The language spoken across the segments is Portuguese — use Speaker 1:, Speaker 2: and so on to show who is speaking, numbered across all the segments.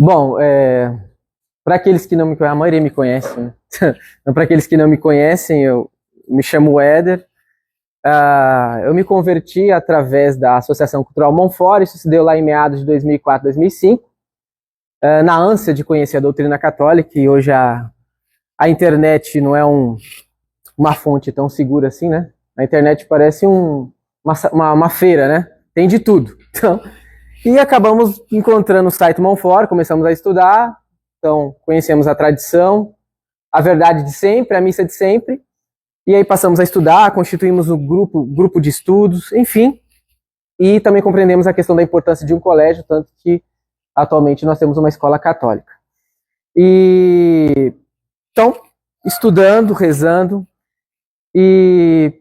Speaker 1: Bom, para aqueles que não me conhecem, a maioria me conhece, né? Para aqueles que não me conhecem, eu me chamo Éder. Eu me converti através da Associação Cultural Monfort, isso se deu lá em meados de 2004, 2005, na ânsia de conhecer a doutrina católica, e hoje a internet não é uma fonte tão segura assim, né? A internet parece uma feira, né? Tem de tudo. Então, e acabamos encontrando o site Monfort, começamos a estudar, então conhecemos a tradição, a verdade de sempre, a missa de sempre, e aí passamos a estudar, constituímos um grupo de estudos, enfim, e também compreendemos a questão da importância de um colégio, tanto que atualmente nós temos uma escola católica. E então, estudando, rezando, e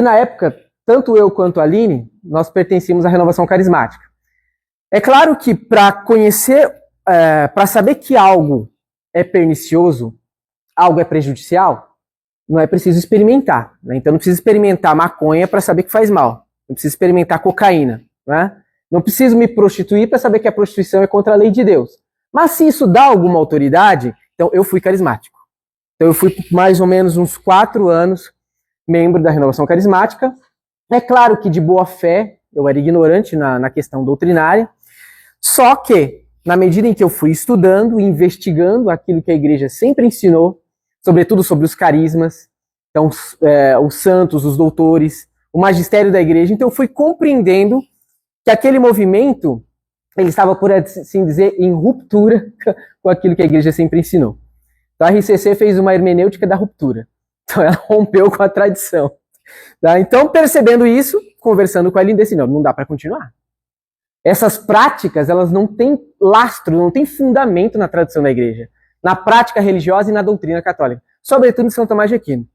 Speaker 1: na época, tanto eu quanto a Aline, nós pertencíamos à Renovação Carismática. É claro que para conhecer, para saber que algo é pernicioso, algo é prejudicial, não é preciso experimentar, né? Então não precisa experimentar maconha para saber que faz mal. Não precisa experimentar cocaína, né? Não preciso me prostituir para saber que a prostituição é contra a lei de Deus. Mas se isso dá alguma autoridade, então eu fui carismático. Então eu fui por mais ou menos uns 4 anos membro da Renovação Carismática. É claro que de boa fé, eu era ignorante na questão doutrinária, só que, na medida em que eu fui estudando e investigando aquilo que a igreja sempre ensinou, sobretudo sobre os carismas, então os santos, os doutores, o magistério da igreja, então eu fui compreendendo que aquele movimento, ele estava, por assim dizer, em ruptura com aquilo que a igreja sempre ensinou. Então a RCC fez uma hermenêutica da ruptura. Então ela rompeu com a tradição. Tá? Então, percebendo isso, conversando com a Aline, disse, não dá para continuar. Essas práticas, elas não têm lastro, não têm fundamento na tradição da igreja, na prática religiosa e na doutrina católica, sobretudo em São Tomás de Aquino.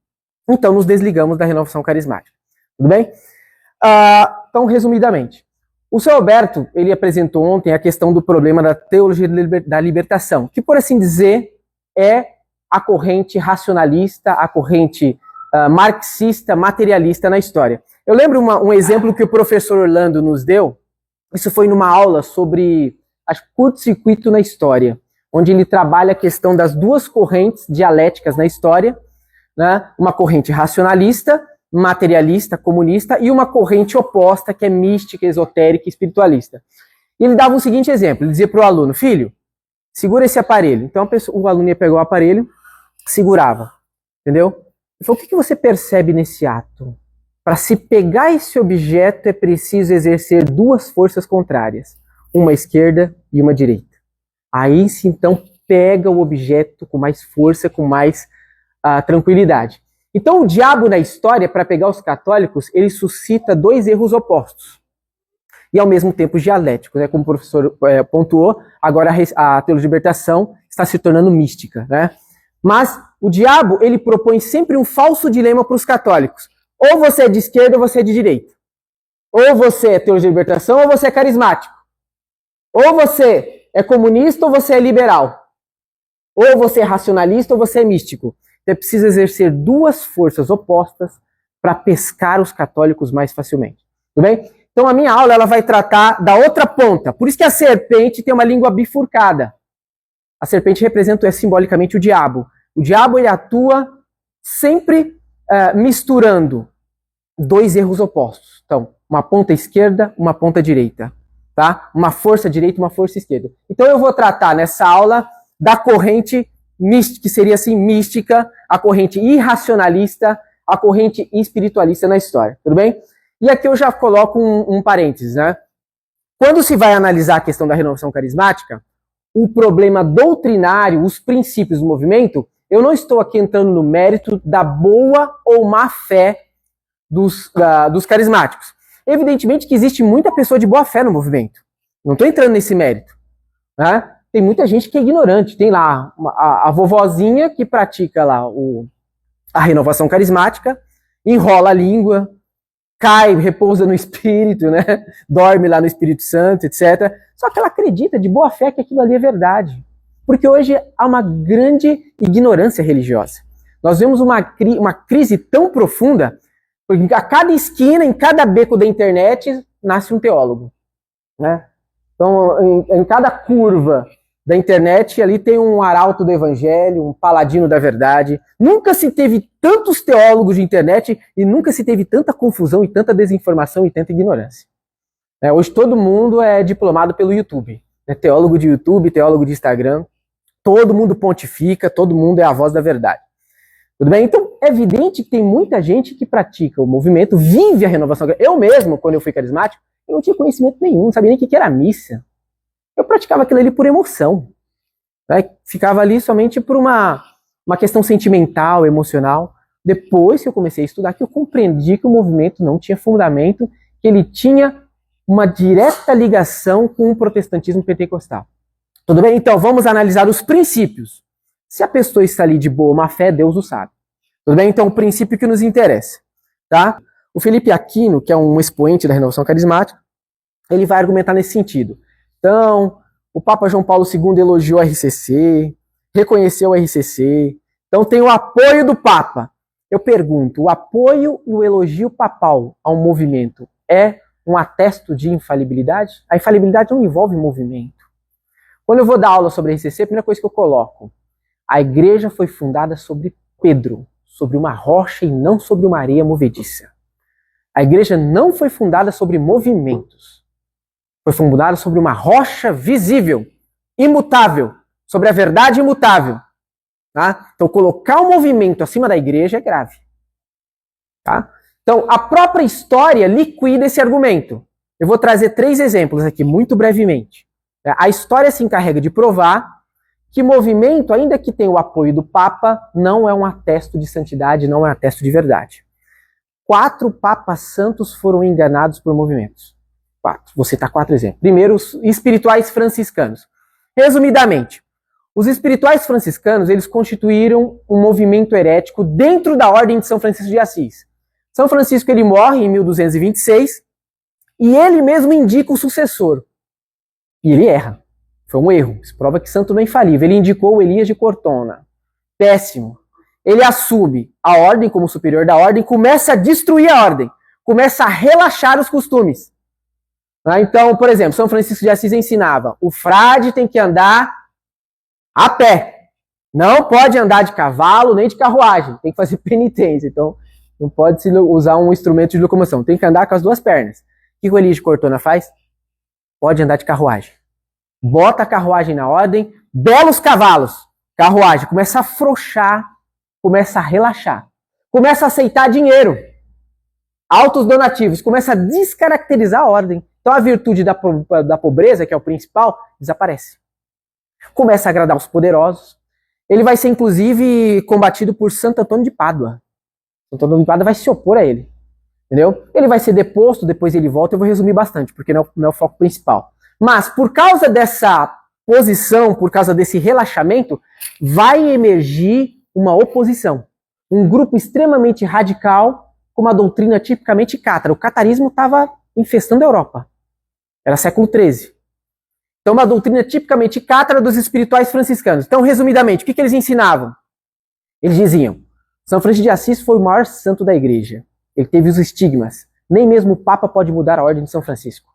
Speaker 1: Então, nos desligamos da Renovação Carismática. Tudo bem? Então, resumidamente, o Sr. Alberto, ele apresentou ontem a questão do problema da teologia da libertação, que, por assim dizer, é a corrente racionalista, a corrente marxista, materialista na história. Eu lembro um exemplo que o professor Orlando nos deu, isso foi numa aula sobre curto-circuito na história, onde ele trabalha a questão das duas correntes dialéticas na história, né? Uma corrente racionalista, materialista, comunista, e uma corrente oposta, que é mística, esotérica e espiritualista. E ele dava o seguinte exemplo, ele dizia para o aluno, filho, segura esse aparelho. Então o aluno ia pegar o aparelho, segurava, entendeu? Ele falou, o que você percebe nesse ato? Para se pegar esse objeto é preciso exercer duas forças contrárias, uma esquerda e uma direita. Aí se então pega o objeto com mais força, com mais tranquilidade. Então o diabo na história, para pegar os católicos, ele suscita 2 erros opostos. E ao mesmo tempo dialéticos, né? Como o professor pontuou, agora a teologia de libertação está se tornando mística, né? Mas o diabo, ele propõe sempre um falso dilema para os católicos. Ou você é de esquerda ou você é de direita. Ou você é teologia de libertação ou você é carismático. Ou você é comunista ou você é liberal. Ou você é racionalista ou você é místico. Então é preciso exercer 2 forças opostas para pescar os católicos mais facilmente. Tudo bem? Então a minha aula ela vai tratar da outra ponta. Por isso que a serpente tem uma língua bifurcada. A serpente representa simbolicamente o diabo. O diabo ele atua sempre misturando 2 erros opostos. Então, uma ponta esquerda, uma ponta direita. Tá? Uma força direita e uma força esquerda. Então eu vou tratar nessa aula da corrente mística, que seria assim mística, a corrente irracionalista, a corrente espiritualista na história. Tudo bem? E aqui eu já coloco um parênteses, né? Quando se vai analisar a questão da renovação carismática, o problema doutrinário, os princípios do movimento, eu não estou aqui entrando no mérito da boa ou má fé dos carismáticos. Evidentemente que existe muita pessoa de boa fé no movimento. Não estou entrando nesse mérito. Né? Tem muita gente que é ignorante. Tem lá a vovozinha que pratica lá a renovação carismática, enrola a língua, cai, repousa no Espírito, né? Dorme lá no Espírito Santo, etc. Só que ela acredita de boa fé que aquilo ali é verdade. Porque hoje há uma grande ignorância religiosa. Nós vemos uma crise tão profunda, porque a cada esquina, em cada beco da internet, nasce um teólogo. Né? Então, em cada curva da internet, ali tem um arauto do evangelho, um paladino da verdade. Nunca se teve tantos teólogos de internet e nunca se teve tanta confusão e tanta desinformação e tanta ignorância. Hoje todo mundo é diplomado pelo YouTube. Teólogo de YouTube, teólogo de Instagram. Todo mundo pontifica, todo mundo é a voz da verdade. Tudo bem? Então, é evidente que tem muita gente que pratica o movimento, vive a renovação. Eu mesmo, quando eu fui carismático, eu não tinha conhecimento nenhum, não sabia nem o que era missa. Eu praticava aquilo ali por emoção. Ficava ali somente por uma questão sentimental, emocional. Depois que eu comecei a estudar, que eu compreendi que o movimento não tinha fundamento, que ele tinha uma direta ligação com o protestantismo pentecostal. Tudo bem? Então, vamos analisar os princípios. Se a pessoa está ali de boa má fé, Deus o sabe. Tudo bem? Então, o princípio que nos interessa. Tá? O Felipe Aquino, que é um expoente da renovação carismática, ele vai argumentar nesse sentido. Então, o Papa João Paulo II elogiou a RCC, reconheceu a RCC, então tem o apoio do Papa. Eu pergunto, o apoio e o elogio papal a um movimento é um atesto de infalibilidade? A infalibilidade não envolve movimento. Quando eu vou dar aula sobre a RCC, a primeira coisa que eu coloco, a igreja foi fundada sobre Pedro, sobre uma rocha e não sobre uma areia movediça. A igreja não foi fundada sobre movimentos. Foi fundada sobre uma rocha visível, imutável, sobre a verdade imutável. Tá? Então, colocar um movimento acima da igreja é grave. Tá? Então, a própria história liquida esse argumento. Eu vou trazer 3 exemplos aqui, muito brevemente. A história se encarrega de provar que movimento, ainda que tenha o apoio do Papa, não é um atesto de santidade, não é um atesto de verdade. 4 papas santos foram enganados por movimentos. 4. Vou citar 4 exemplos. Primeiro, os espirituais franciscanos. Resumidamente, os espirituais franciscanos, eles constituíram um movimento herético dentro da ordem de São Francisco de Assis. São Francisco, ele morre em 1226 e ele mesmo indica o sucessor. E ele erra. Foi um erro. Isso prova que santo não é infalível. Ele indicou o Elias de Cortona. Péssimo. Ele assume a ordem como superior da ordem, começa a destruir a ordem, começa a relaxar os costumes. Então, por exemplo, São Francisco de Assis ensinava, o frade tem que andar a pé. Não pode andar de cavalo nem de carruagem. Tem que fazer penitência. Então, não pode se usar um instrumento de locomoção. Tem que andar com as 2 pernas. O que o Elias de Cortona faz? Pode andar de carruagem. Bota a carruagem na ordem, belos cavalos. Carruagem. Começa a afrouxar, começa a relaxar. Começa a aceitar dinheiro. Altos donativos. Começa a descaracterizar a ordem. Então a virtude da pobreza, que é o principal, desaparece. Começa a agradar os poderosos. Ele vai ser, inclusive, combatido por Santo Antônio de Pádua. Santo Antônio de Pádua vai se opor a ele. Entendeu? Ele vai ser deposto, depois ele volta. Eu vou resumir bastante, porque não é o foco principal. Mas, por causa dessa posição, por causa desse relaxamento, vai emergir uma oposição. Um grupo extremamente radical, com uma doutrina tipicamente cátara. O catarismo estava infestando a Europa. Era século XIII. Então, uma doutrina tipicamente cátara dos espirituais franciscanos. Então, resumidamente, o que eles ensinavam? Eles diziam, São Francisco de Assis foi o maior santo da igreja. Ele teve os estigmas. Nem mesmo o Papa pode mudar a ordem de São Francisco.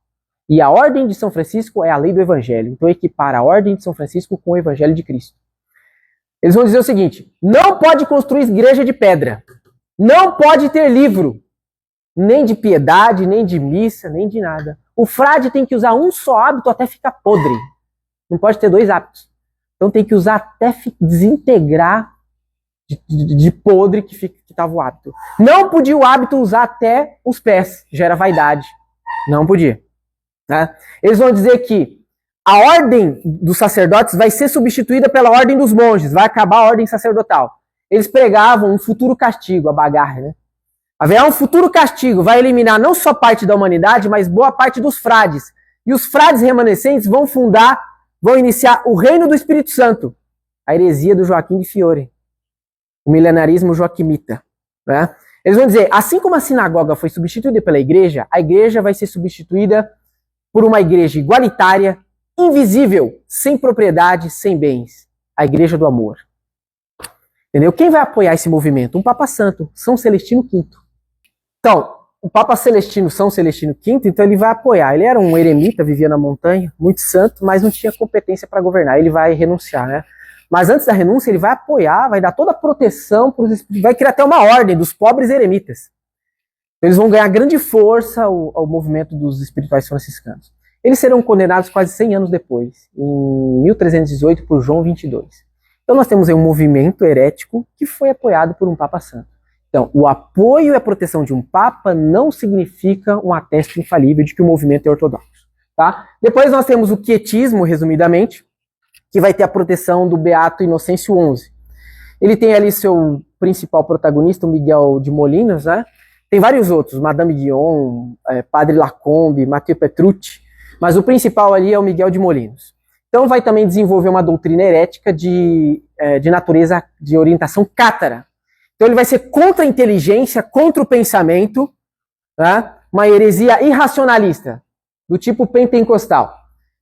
Speaker 1: E a ordem de São Francisco é a lei do Evangelho. Então, equipara a ordem de São Francisco com o Evangelho de Cristo. Eles vão dizer o seguinte, não pode construir igreja de pedra. Não pode ter livro. Nem de piedade, nem de missa, nem de nada. O frade tem que usar um só hábito até ficar podre. Não pode ter 2 hábitos. Então tem que usar até desintegrar de podre que estava o hábito. Não podia o hábito usar até os pés, que já era vaidade. Não podia. Né? Eles vão dizer que a ordem dos sacerdotes vai ser substituída pela ordem dos monges. Vai acabar a ordem sacerdotal. Eles pregavam um futuro castigo, a bagarre, né? Haverá um futuro castigo, vai eliminar não só parte da humanidade, mas boa parte dos frades. E os frades remanescentes vão iniciar o reino do Espírito Santo. A heresia do Joaquim de Fiore. O milenarismo joaquimita. Né? Eles vão dizer, assim como a sinagoga foi substituída pela igreja, a igreja vai ser substituída por uma igreja igualitária, invisível, sem propriedade, sem bens. A igreja do amor. Entendeu? Quem vai apoiar esse movimento? Um Papa Santo, São Celestino V. Então, o Papa Celestino, São Celestino V, então ele vai apoiar. Ele era um eremita, vivia na montanha, muito santo, mas não tinha competência para governar. Ele vai renunciar, né? Mas antes da renúncia, ele vai apoiar, vai dar toda a proteção para os espíritos, vai criar até uma ordem dos pobres eremitas. Eles vão ganhar grande força ao movimento dos espirituais franciscanos. Eles serão condenados quase 100 anos depois, em 1318, por João XXII. Então nós temos aí um movimento herético que foi apoiado por um Papa Santo. Então, o apoio e a proteção de um Papa não significa um atesto infalível de que o movimento é ortodoxo. Tá? Depois nós temos o quietismo, resumidamente, que vai ter a proteção do Beato Inocêncio XI. Ele tem ali seu principal protagonista, o Miguel de Molinos, né? Tem vários outros, Madame Guion, Padre Lacombe, Matteo Petrucci, mas o principal ali é o Miguel de Molinos. Então vai também desenvolver uma doutrina herética de natureza, de orientação cátara. Então ele vai ser contra a inteligência, contra o pensamento, né? Uma heresia irracionalista, do tipo pentecostal.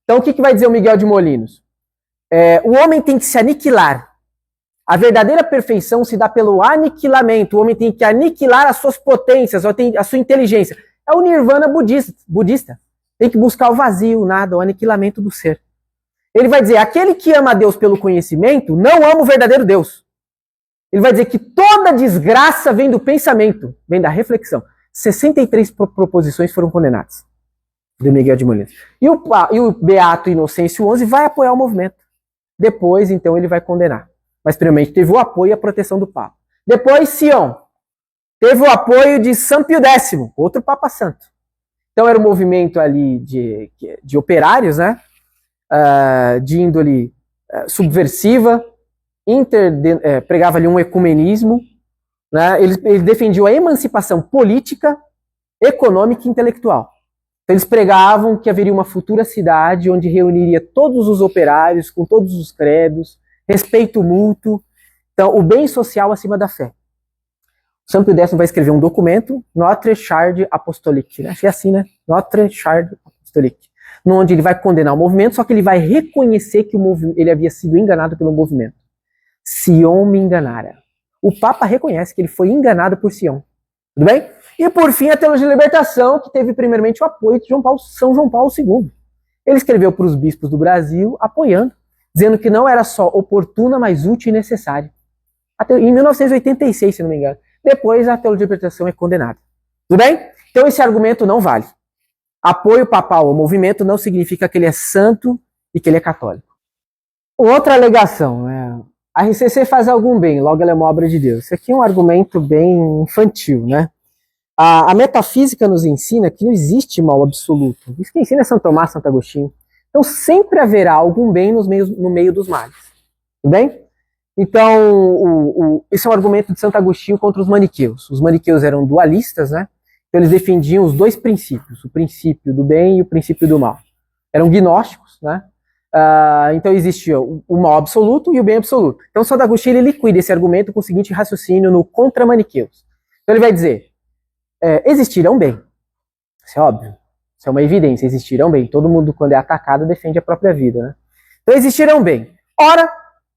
Speaker 1: Então o que vai dizer o Miguel de Molinos? O homem tem que se aniquilar. A verdadeira perfeição se dá pelo aniquilamento. O homem tem que aniquilar as suas potências, a sua inteligência. É o nirvana budista. Tem que buscar o vazio, o nada, o aniquilamento do ser. Ele vai dizer, aquele que ama a Deus pelo conhecimento, não ama o verdadeiro Deus. Ele vai dizer que toda desgraça vem do pensamento, vem da reflexão. 63 proposições foram condenadas, de Miguel de Molinos. E o Beato Inocêncio XI vai apoiar o movimento. Depois, então, ele vai condenar. Mas, primeiramente, teve o apoio e a proteção do Papa. Depois, Sion. Teve o apoio de São Pio X, outro Papa Santo. Então, era um movimento ali de operários, né? De índole subversiva, pregava ali um ecumenismo, né? Ele defendia a emancipação política, econômica e intelectual. Então, eles pregavam que haveria uma futura cidade onde reuniria todos os operários, com todos os credos, respeito mútuo, então o bem social acima da fé. São Pio X vai escrever um documento, Notre Charte Apostolique, né? Acho que é assim, né? Notre Charte Apostolique, onde ele vai condenar o movimento, só que ele vai reconhecer que ele havia sido enganado pelo movimento. Sion me enganara. O Papa reconhece que ele foi enganado por Sion. Tudo bem? E por fim, a teologia da libertação, que teve primeiramente o apoio de São João Paulo II. Ele escreveu para os bispos do Brasil, apoiando, dizendo que não era só oportuna, mas útil e necessária. Em 1986, se não me engano. Depois, a teologia da libertação é condenada. Tudo bem? Então, esse argumento não vale. Apoio papal ao movimento não significa que ele é santo e que ele é católico. Outra alegação, né? A RCC faz algum bem, logo ela é uma obra de Deus. Isso aqui é um argumento bem infantil, né? A metafísica nos ensina que não existe mal absoluto. Isso que ensina São Tomás, Santo Agostinho. Então sempre haverá algum bem no meio dos males. Tudo bem? Então, esse é um argumento de Santo Agostinho contra os maniqueus. Os maniqueus eram dualistas, né? Então eles defendiam os dois princípios, o princípio do bem e o princípio do mal. Eram gnósticos, né? Então existia o mal absoluto e o bem absoluto. Então Santo Agostinho ele liquida esse argumento com o seguinte raciocínio no contra maniqueus. Então ele vai dizer, existirão bem. Isso é óbvio. Isso é uma evidência. Existirão bem. Todo mundo, quando é atacado, defende a própria vida, né? Então existirão bem. Ora,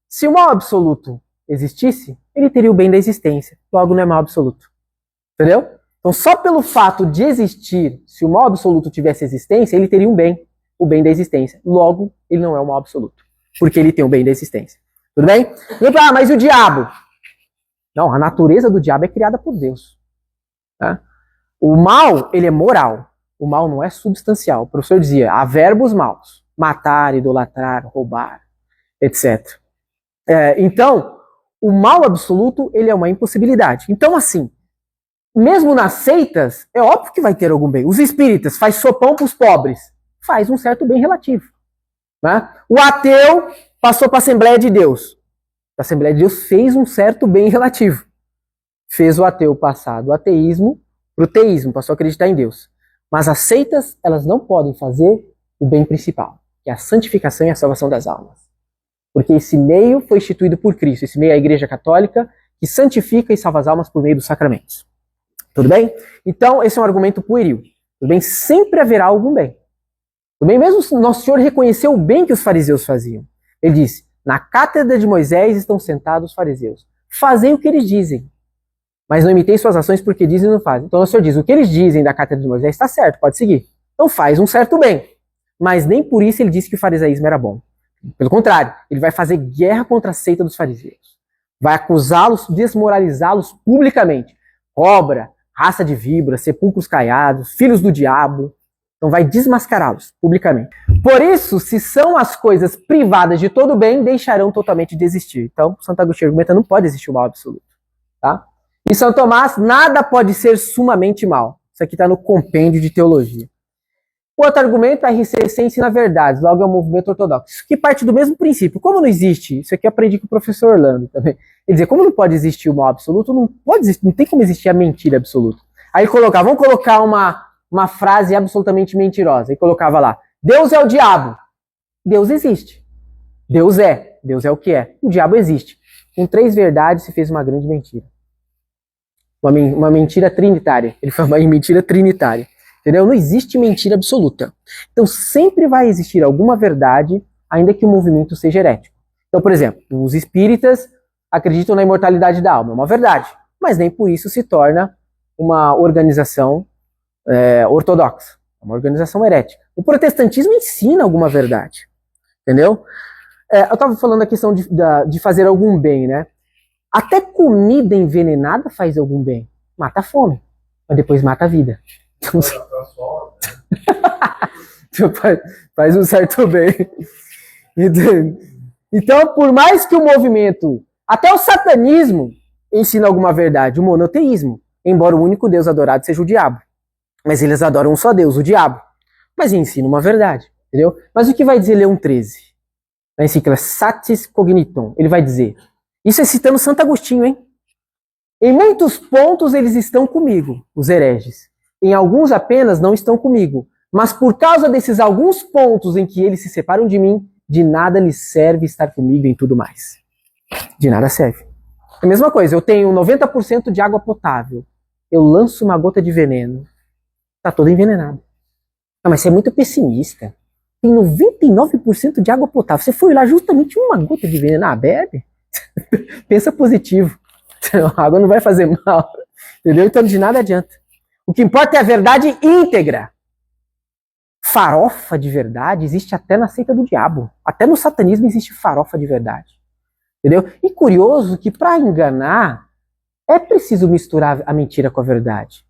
Speaker 1: se o mal absoluto existisse, ele teria o bem da existência. Logo, não é mal absoluto. Entendeu? Então, só pelo fato de existir, se o mal absoluto tivesse existência, ele teria um bem. O bem da existência. Logo, ele não é o mal absoluto. Porque ele tem o bem da existência. Tudo bem? E, mas e o diabo? Não, a natureza do diabo é criada por Deus. Tá? O mal, ele é moral. O mal não é substancial. O professor dizia, há verbos maus. Matar, idolatrar, roubar, etc. Então, o mal absoluto, ele é uma impossibilidade. Então, assim, mesmo nas seitas, é óbvio que vai ter algum bem. Os espíritas faz sopão para os pobres. Faz um certo bem relativo. Né? O ateu passou para a Assembleia de Deus. A Assembleia de Deus fez um certo bem relativo. Fez o ateu passar do ateísmo para o teísmo, passou a acreditar em Deus. Mas as seitas, elas não podem fazer o bem principal, que é a santificação e a salvação das almas. Porque esse meio foi instituído por Cristo, esse meio é a Igreja Católica, que santifica e salva as almas por meio dos sacramentos. Tudo bem? Então, esse é um argumento pueril. Tudo bem? Sempre haverá algum bem. Tudo bem? Mesmo Nosso Senhor reconheceu o bem que os fariseus faziam. Ele disse, na cátedra de Moisés estão sentados os fariseus. Fazei o que eles dizem. mas não imitei suas ações porque dizem e não fazem. Então o Senhor diz, o que eles dizem da cátedra de Moisés está certo, pode seguir. Então faz um certo bem. Mas nem por isso ele disse que o farisaísmo era bom. Pelo contrário, ele vai fazer guerra contra a seita dos fariseus. Vai acusá-los, desmoralizá-los publicamente. Cobra, raça de víbora, sepulcros caiados, filhos do diabo. Então vai desmascará-los publicamente. Por isso, se são as coisas privadas de todo bem, deixarão totalmente de existir. Então, Santo Agostinho argumenta, não pode existir o mal absoluto. Tá? E São Tomás, nada pode ser sumamente mal. Isso aqui está no compêndio de teologia. O outro argumento, a RCC ensina verdades, logo é o movimento ortodoxo. Isso que parte do mesmo princípio. Como não existe, isso aqui eu aprendi com o professor Orlando também. Quer dizer, como não pode existir o mal absoluto, não pode existir, não tem como existir a mentira absoluta. Aí vamos colocar uma frase absolutamente mentirosa. E colocava lá, Deus é o diabo. Deus existe. Deus é o que é. O diabo existe. Com 3 verdades se fez uma grande mentira. Uma mentira trinitária. Ele foi uma mentira trinitária. Entendeu? Não existe mentira absoluta. Então sempre vai existir alguma verdade, ainda que o movimento seja herético. Então, por exemplo, os espíritas acreditam na imortalidade da alma. É uma verdade. Mas nem por isso se torna uma organização ortodoxa. É uma organização herética. O protestantismo ensina alguma verdade. Entendeu? Eu estava falando da questão de fazer algum bem, né? Até comida envenenada faz algum bem. Mata a fome. Mas depois mata a vida. Faz um certo bem. Então, por mais que o movimento, até o satanismo ensina alguma verdade, o monoteísmo, embora o único Deus adorado seja o diabo. Mas eles adoram um só Deus, o diabo. Mas ensina uma verdade, entendeu? Mas o que vai dizer Leão XIII? Na encíclica Satis Cognitum, ele vai dizer, isso é citando Santo Agostinho, hein? Em muitos pontos eles estão comigo, os hereges. Em alguns apenas não estão comigo. Mas por causa desses alguns pontos em que eles se separam de mim, de nada lhes serve estar comigo em tudo mais. De nada serve. É a mesma coisa, eu tenho 90% de água potável. Eu lanço uma gota de veneno. Está toda envenenada. Ah, mas você é muito pessimista. Tem 99% de água potável. Você foi lá justamente uma gota de veneno. Ah, bebe. Pensa positivo. A água não vai fazer mal. Entendeu? Então de nada adianta. O que importa é a verdade íntegra. Farofa de verdade existe até na seita do diabo. Até no satanismo existe farofa de verdade. Entendeu? E curioso que para enganar é preciso misturar a mentira com a verdade.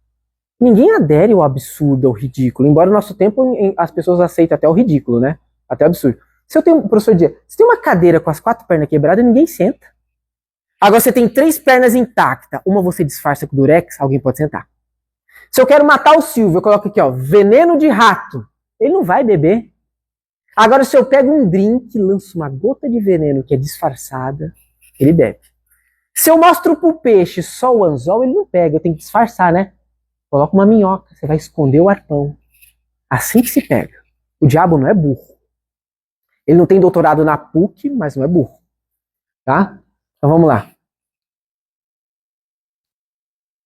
Speaker 1: Ninguém adere ao absurdo, ao ridículo. Embora no nosso tempo as pessoas aceitam até o ridículo, né? Até o absurdo. Se eu tenho, o professor dizia, se tem uma cadeira com as 4 pernas quebradas, ninguém senta. Agora você tem 3 pernas intactas, uma você disfarça com durex, alguém pode sentar. Se eu quero matar o Silvio, eu coloco aqui, ó, veneno de rato. Ele não vai beber. Agora, se eu pego um drink e lanço uma gota de veneno que é disfarçada, ele bebe. Se eu mostro pro peixe só o anzol, ele não pega. Eu tenho que disfarçar, né? Coloca uma minhoca, você vai esconder o arpão. Assim que se pega. O diabo não é burro. Ele não tem doutorado na PUC, mas não é burro. Tá? Então vamos lá.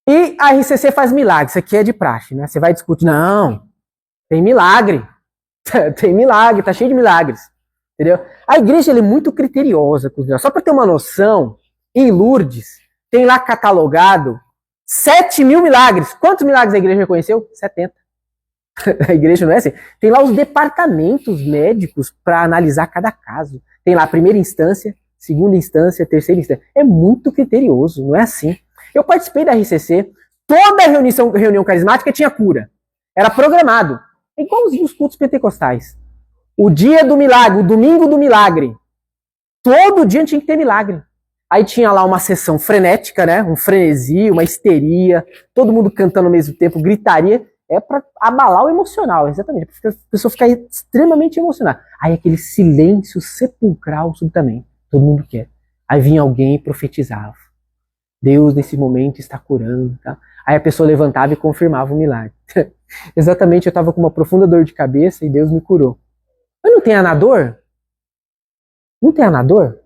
Speaker 1: E a RCC faz milagre. Isso aqui é de praxe, né? Você vai discutir. Não, tem milagre. Tem milagre, tá cheio de milagres. Entendeu? A igreja ela é muito criteriosa. Só para ter uma noção, em Lourdes, tem lá catalogado 7.000 milagres. Quantos milagres a igreja reconheceu? 70. A igreja não é assim. Tem lá os departamentos médicos para analisar cada caso. Tem lá a primeira instância, segunda instância, terceira instância. É muito criterioso, não é assim. Eu participei da RCC, toda reunião carismática tinha cura. Era programado. É igualzinho os cultos pentecostais. O dia do milagre, o domingo do milagre. Todo dia tinha que ter milagre. Aí tinha lá uma sessão frenética, né? Um frenesi, uma histeria, todo mundo cantando ao mesmo tempo, gritaria. É para abalar o emocional, exatamente. Para a pessoa ficar extremamente emocionada. Aí aquele silêncio sepulcral subitamente. Todo mundo quer. Aí vinha alguém e profetizava. Deus nesse momento está curando, tá? Aí a pessoa levantava e confirmava o milagre. Exatamente, eu estava com uma profunda dor de cabeça e Deus me curou. Mas não tem anador? Não tem anador?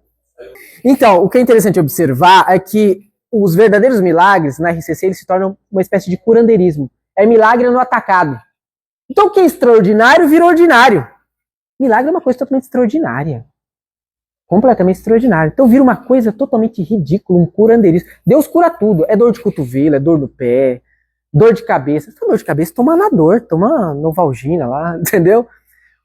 Speaker 1: Então, o que é interessante observar é que os verdadeiros milagres na RCC eles se tornam uma espécie de curandeirismo. É milagre no atacado. Então o que é extraordinário virou ordinário. Milagre é uma coisa totalmente extraordinária. completamente extraordinário. Então vira uma coisa totalmente ridícula, um curandeirismo. Deus cura tudo. É dor de cotovelo, é dor no pé, dor de cabeça. Se tem dor de cabeça, toma Anador, toma Novalgina lá, entendeu?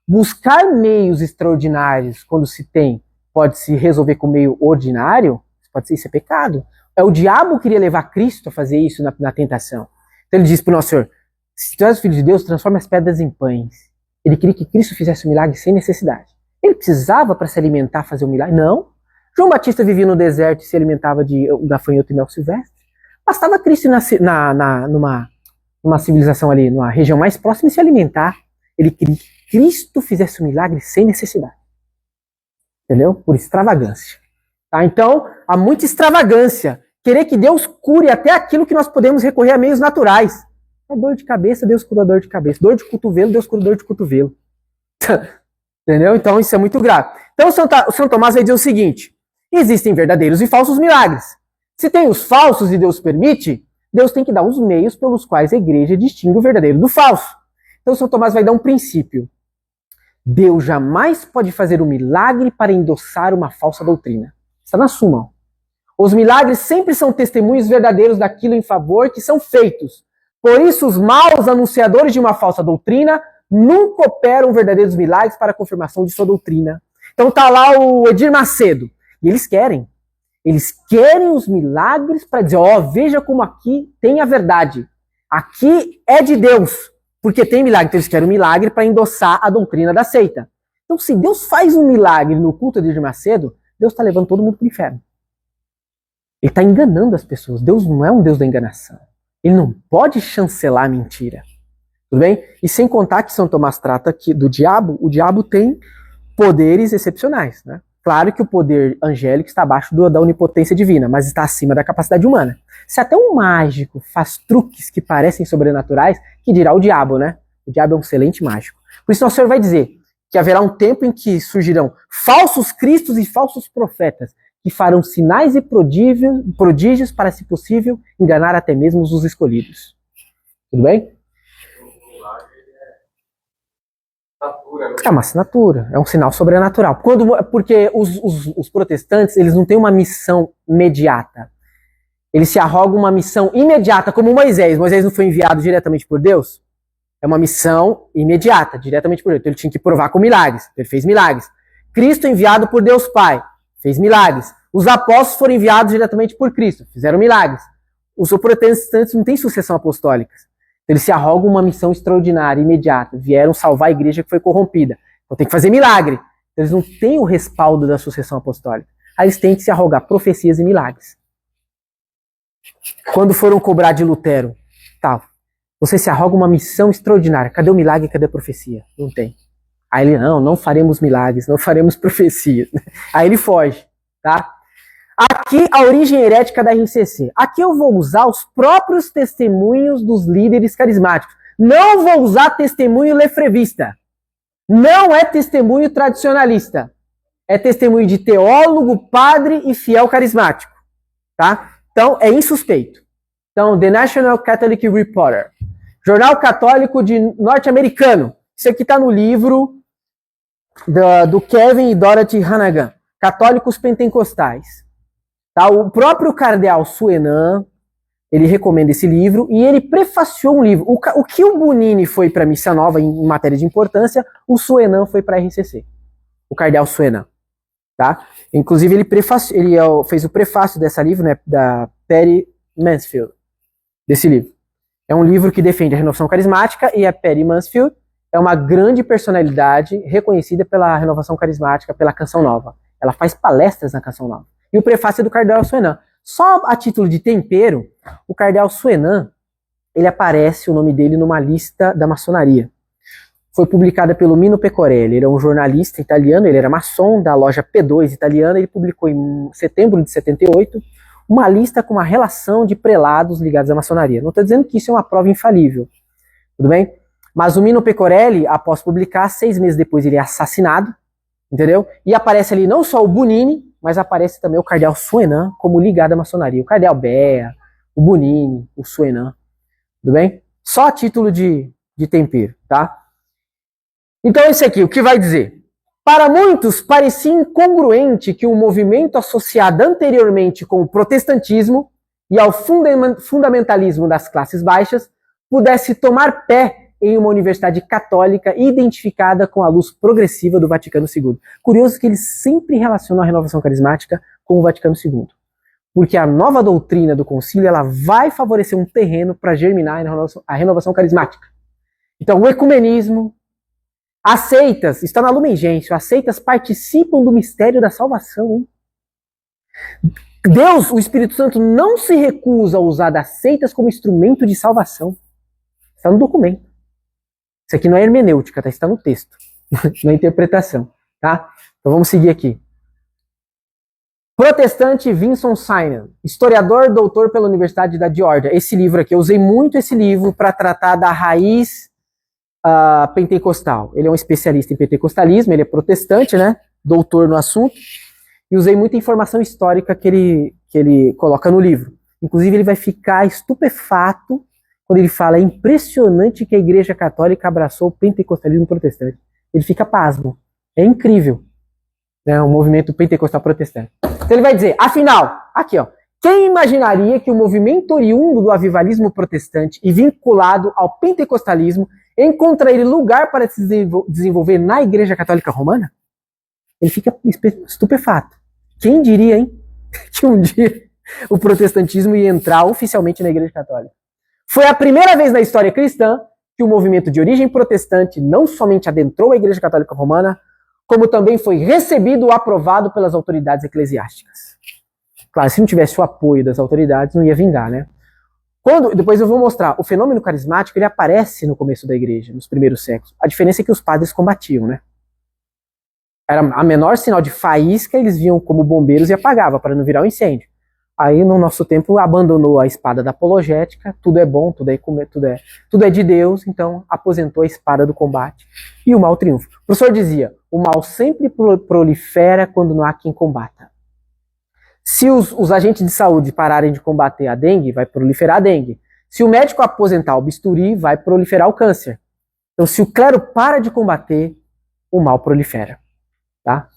Speaker 1: Buscar meios extraordinários quando se tem, pode se resolver com meio ordinário, pode ser isso é pecado. É o diabo que queria levar Cristo a fazer isso na tentação. Então ele diz para o nosso Senhor, se tu és o Filho de Deus, transforma as pedras em pães. Ele queria que Cristo fizesse um milagre sem necessidade. Ele precisava para se alimentar fazer um milagre? Não. João Batista vivia no deserto e se alimentava de gafanhoto e mel silvestre. Bastava Cristo ir numa civilização ali, numa região mais próxima e se alimentar. Ele queria que Cristo fizesse um milagre sem necessidade. Entendeu? Por extravagância. Tá? Então, há muita extravagância. Querer que Deus cure até aquilo que nós podemos recorrer a meios naturais. A dor de cabeça, Deus cura a dor de cabeça. Dor de cotovelo, Deus cura a dor de cotovelo. Entendeu? Então isso é muito grave. Então o São Tomás vai dizer o seguinte, existem verdadeiros e falsos milagres. Se tem os falsos e Deus permite, Deus tem que dar os meios pelos quais a igreja distingue o verdadeiro do falso. Então São Tomás vai dar um princípio. Deus jamais pode fazer um milagre para endossar uma falsa doutrina. Está na suma. Os milagres sempre são testemunhos verdadeiros daquilo em favor que são feitos. Por isso, os maus anunciadores de uma falsa doutrina nunca operam verdadeiros milagres para a confirmação de sua doutrina. Então tá lá o Edir Macedo. E eles querem os milagres para dizer, veja como aqui tem a verdade. Aqui é de Deus, porque tem milagre. Então eles querem um milagre para endossar a doutrina da seita. Então se Deus faz um milagre no culto de Edir Macedo, Deus está levando todo mundo para o inferno. Ele está enganando as pessoas. Deus não é um Deus da enganação. Ele não pode chancelar a mentira. Tudo bem? E sem contar que São Tomás trata aqui do diabo, o diabo tem poderes excepcionais, né? Claro que o poder angélico está abaixo da onipotência divina, mas está acima da capacidade humana. Se até um mágico faz truques que parecem sobrenaturais, que dirá o diabo, né? O diabo é um excelente mágico. Por isso, nosso Senhor vai dizer que haverá um tempo em que surgirão falsos cristos e falsos profetas, que farão sinais e prodígios para, se possível, enganar até mesmo os escolhidos. Tudo bem? É uma assinatura, é um sinal sobrenatural. Porque os protestantes, eles não têm uma missão imediata. Eles se arrogam uma missão imediata, como Moisés. Moisés não foi enviado diretamente por Deus? É uma missão imediata, diretamente por Deus. Então ele tinha que provar com milagres. Ele fez milagres. Cristo enviado por Deus Pai, fez milagres. Os apóstolos foram enviados diretamente por Cristo, fizeram milagres. Os protestantes não têm sucessão apostólica. Eles se arrogam uma missão extraordinária, imediata. Vieram salvar a igreja que foi corrompida. Então tem que fazer milagre. Eles não têm o respaldo da sucessão apostólica. Aí eles têm que se arrogar profecias e milagres. Quando foram cobrar de Lutero, você se arroga uma missão extraordinária. Cadê o milagre, cadê a profecia? Não tem. Aí ele, não faremos milagres, não faremos profecias. Aí ele foge, tá? Aqui, a origem herética da RCC. Aqui eu vou usar os próprios testemunhos dos líderes carismáticos. Não vou usar testemunho lefrevista. Não é testemunho tradicionalista. É testemunho de teólogo, padre e fiel carismático. Tá? Então, é insuspeito. Então, The National Catholic Reporter. Jornal Católico norte-americano. Isso aqui está no livro do Kevin e Dorothy Hannigan. Católicos Pentecostais. Tá? O próprio cardeal Suenan, ele recomenda esse livro e ele prefaciou um livro. O que o Bonini foi para a Missa Nova em matéria de importância, o Suenan foi para a RCC. O cardeal Suenan. Tá? Inclusive ele fez o prefácio desse livro, né, da Patty Mansfield, desse livro. É um livro que defende a renovação carismática e a Patty Mansfield é uma grande personalidade reconhecida pela renovação carismática, pela Canção Nova. Ela faz palestras na Canção Nova. E o prefácio é do cardeal Suenan. Só a título de tempero, o cardeal Suenan, ele aparece o nome dele numa lista da maçonaria. Foi publicada pelo Mino Pecorelli. Ele é um jornalista italiano, ele era maçom da loja P2 italiana. Ele publicou em setembro de 78 uma lista com uma relação de prelados ligados à maçonaria. Não estou dizendo que isso é uma prova infalível, tudo bem? Mas o Mino Pecorelli, após publicar, 6 meses depois ele é assassinado, entendeu? E aparece ali não só o Bonini, mas aparece também o cardeal Suenan como ligado à maçonaria. O cardeal Bea, o Bonini, o Suenan, tudo bem? Só a título de tempero, tá? Então esse aqui, o que vai dizer? Para muitos, parecia incongruente que um movimento associado anteriormente com o protestantismo e ao fundamentalismo das classes baixas pudesse tomar pé em uma universidade católica identificada com a luz progressiva do Vaticano II. Curioso que eles sempre relacionam a renovação carismática com o Vaticano II. Porque a nova doutrina do concílio ela vai favorecer um terreno para germinar a renovação carismática. Então, o ecumenismo, as seitas, está na Lumen Gentium, as seitas participam do mistério da salvação. Hein? Deus, o Espírito Santo, não se recusa a usar das seitas como instrumento de salvação. Está no documento. Isso aqui não é hermenêutica, tá? Está no texto, na interpretação. Tá? Então vamos seguir aqui. Protestante Vincent Simon, historiador, doutor pela Universidade da Geórgia. Esse livro aqui, eu usei muito esse livro para tratar da raiz pentecostal. Ele é um especialista em pentecostalismo, ele é protestante, né? Doutor no assunto. E usei muita informação histórica que ele coloca no livro. Inclusive, ele vai ficar estupefato quando ele fala: é impressionante que a Igreja Católica abraçou o pentecostalismo protestante. Ele fica pasmo. É incrível. Né? O movimento pentecostal protestante. Então ele vai dizer, afinal, aqui ó, quem imaginaria que o movimento oriundo do avivalismo protestante e vinculado ao pentecostalismo encontraria lugar para se desenvolver na Igreja Católica Romana? Ele fica estupefato. Quem diria, hein, que um dia o protestantismo ia entrar oficialmente na Igreja Católica? Foi a primeira vez na história cristã que o movimento de origem protestante não somente adentrou a Igreja Católica Romana, como também foi recebido ou aprovado pelas autoridades eclesiásticas. Claro, se não tivesse o apoio das autoridades, não ia vingar, né? Depois eu vou mostrar, o fenômeno carismático ele aparece no começo da igreja, nos primeiros séculos. A diferença é que os padres combatiam, né? Era a menor sinal de faísca, eles viam como bombeiros e apagavam para não virar um incêndio. Aí, no nosso tempo, abandonou a espada da apologética, tudo é bom, tudo é de Deus, então aposentou a espada do combate e o mal triunfa. O professor dizia, o mal sempre prolifera quando não há quem combata. Se os agentes de saúde pararem de combater a dengue, vai proliferar a dengue. Se o médico aposentar o bisturi, vai proliferar o câncer. Então, se o clero para de combater, o mal prolifera. Tá?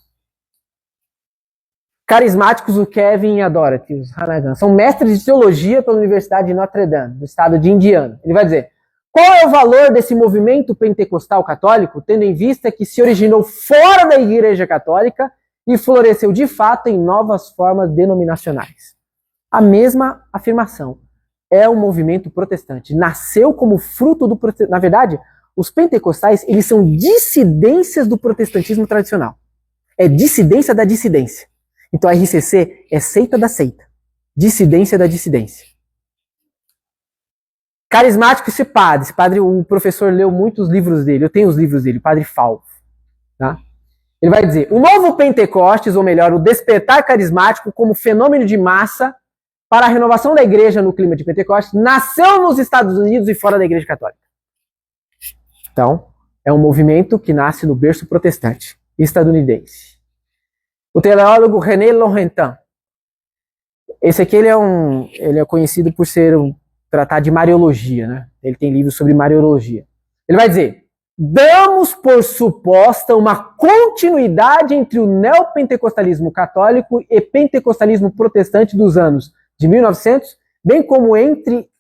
Speaker 1: Carismáticos, o Kevin e a Dorothy, os Hanagan, são mestres de teologia pela Universidade de Notre Dame, do estado de Indiana. Ele vai dizer, qual é o valor desse movimento pentecostal católico, tendo em vista que se originou fora da Igreja Católica e floresceu de fato em novas formas denominacionais? A mesma afirmação. É um movimento protestante. Nasceu como fruto do protestantismo. Na verdade, os pentecostais, eles são dissidências do protestantismo tradicional. É dissidência da dissidência. Então a RCC é seita da seita. Dissidência da dissidência. Carismático, esse padre, o professor leu muitos livros dele, eu tenho os livros dele, Padre Falvo. Tá? Ele vai dizer, o novo Pentecostes, ou melhor, o despertar carismático como fenômeno de massa para a renovação da igreja no clima de Pentecostes, nasceu nos Estados Unidos e fora da Igreja Católica. Então, é um movimento que nasce no berço protestante, estadunidense. O teólogo René Laurentin. Esse aqui ele é conhecido por tratar de Mariologia, né? Ele tem livros sobre Mariologia. Ele vai dizer, damos por suposta uma continuidade entre o neopentecostalismo católico e pentecostalismo protestante dos anos de 1900, bem como entre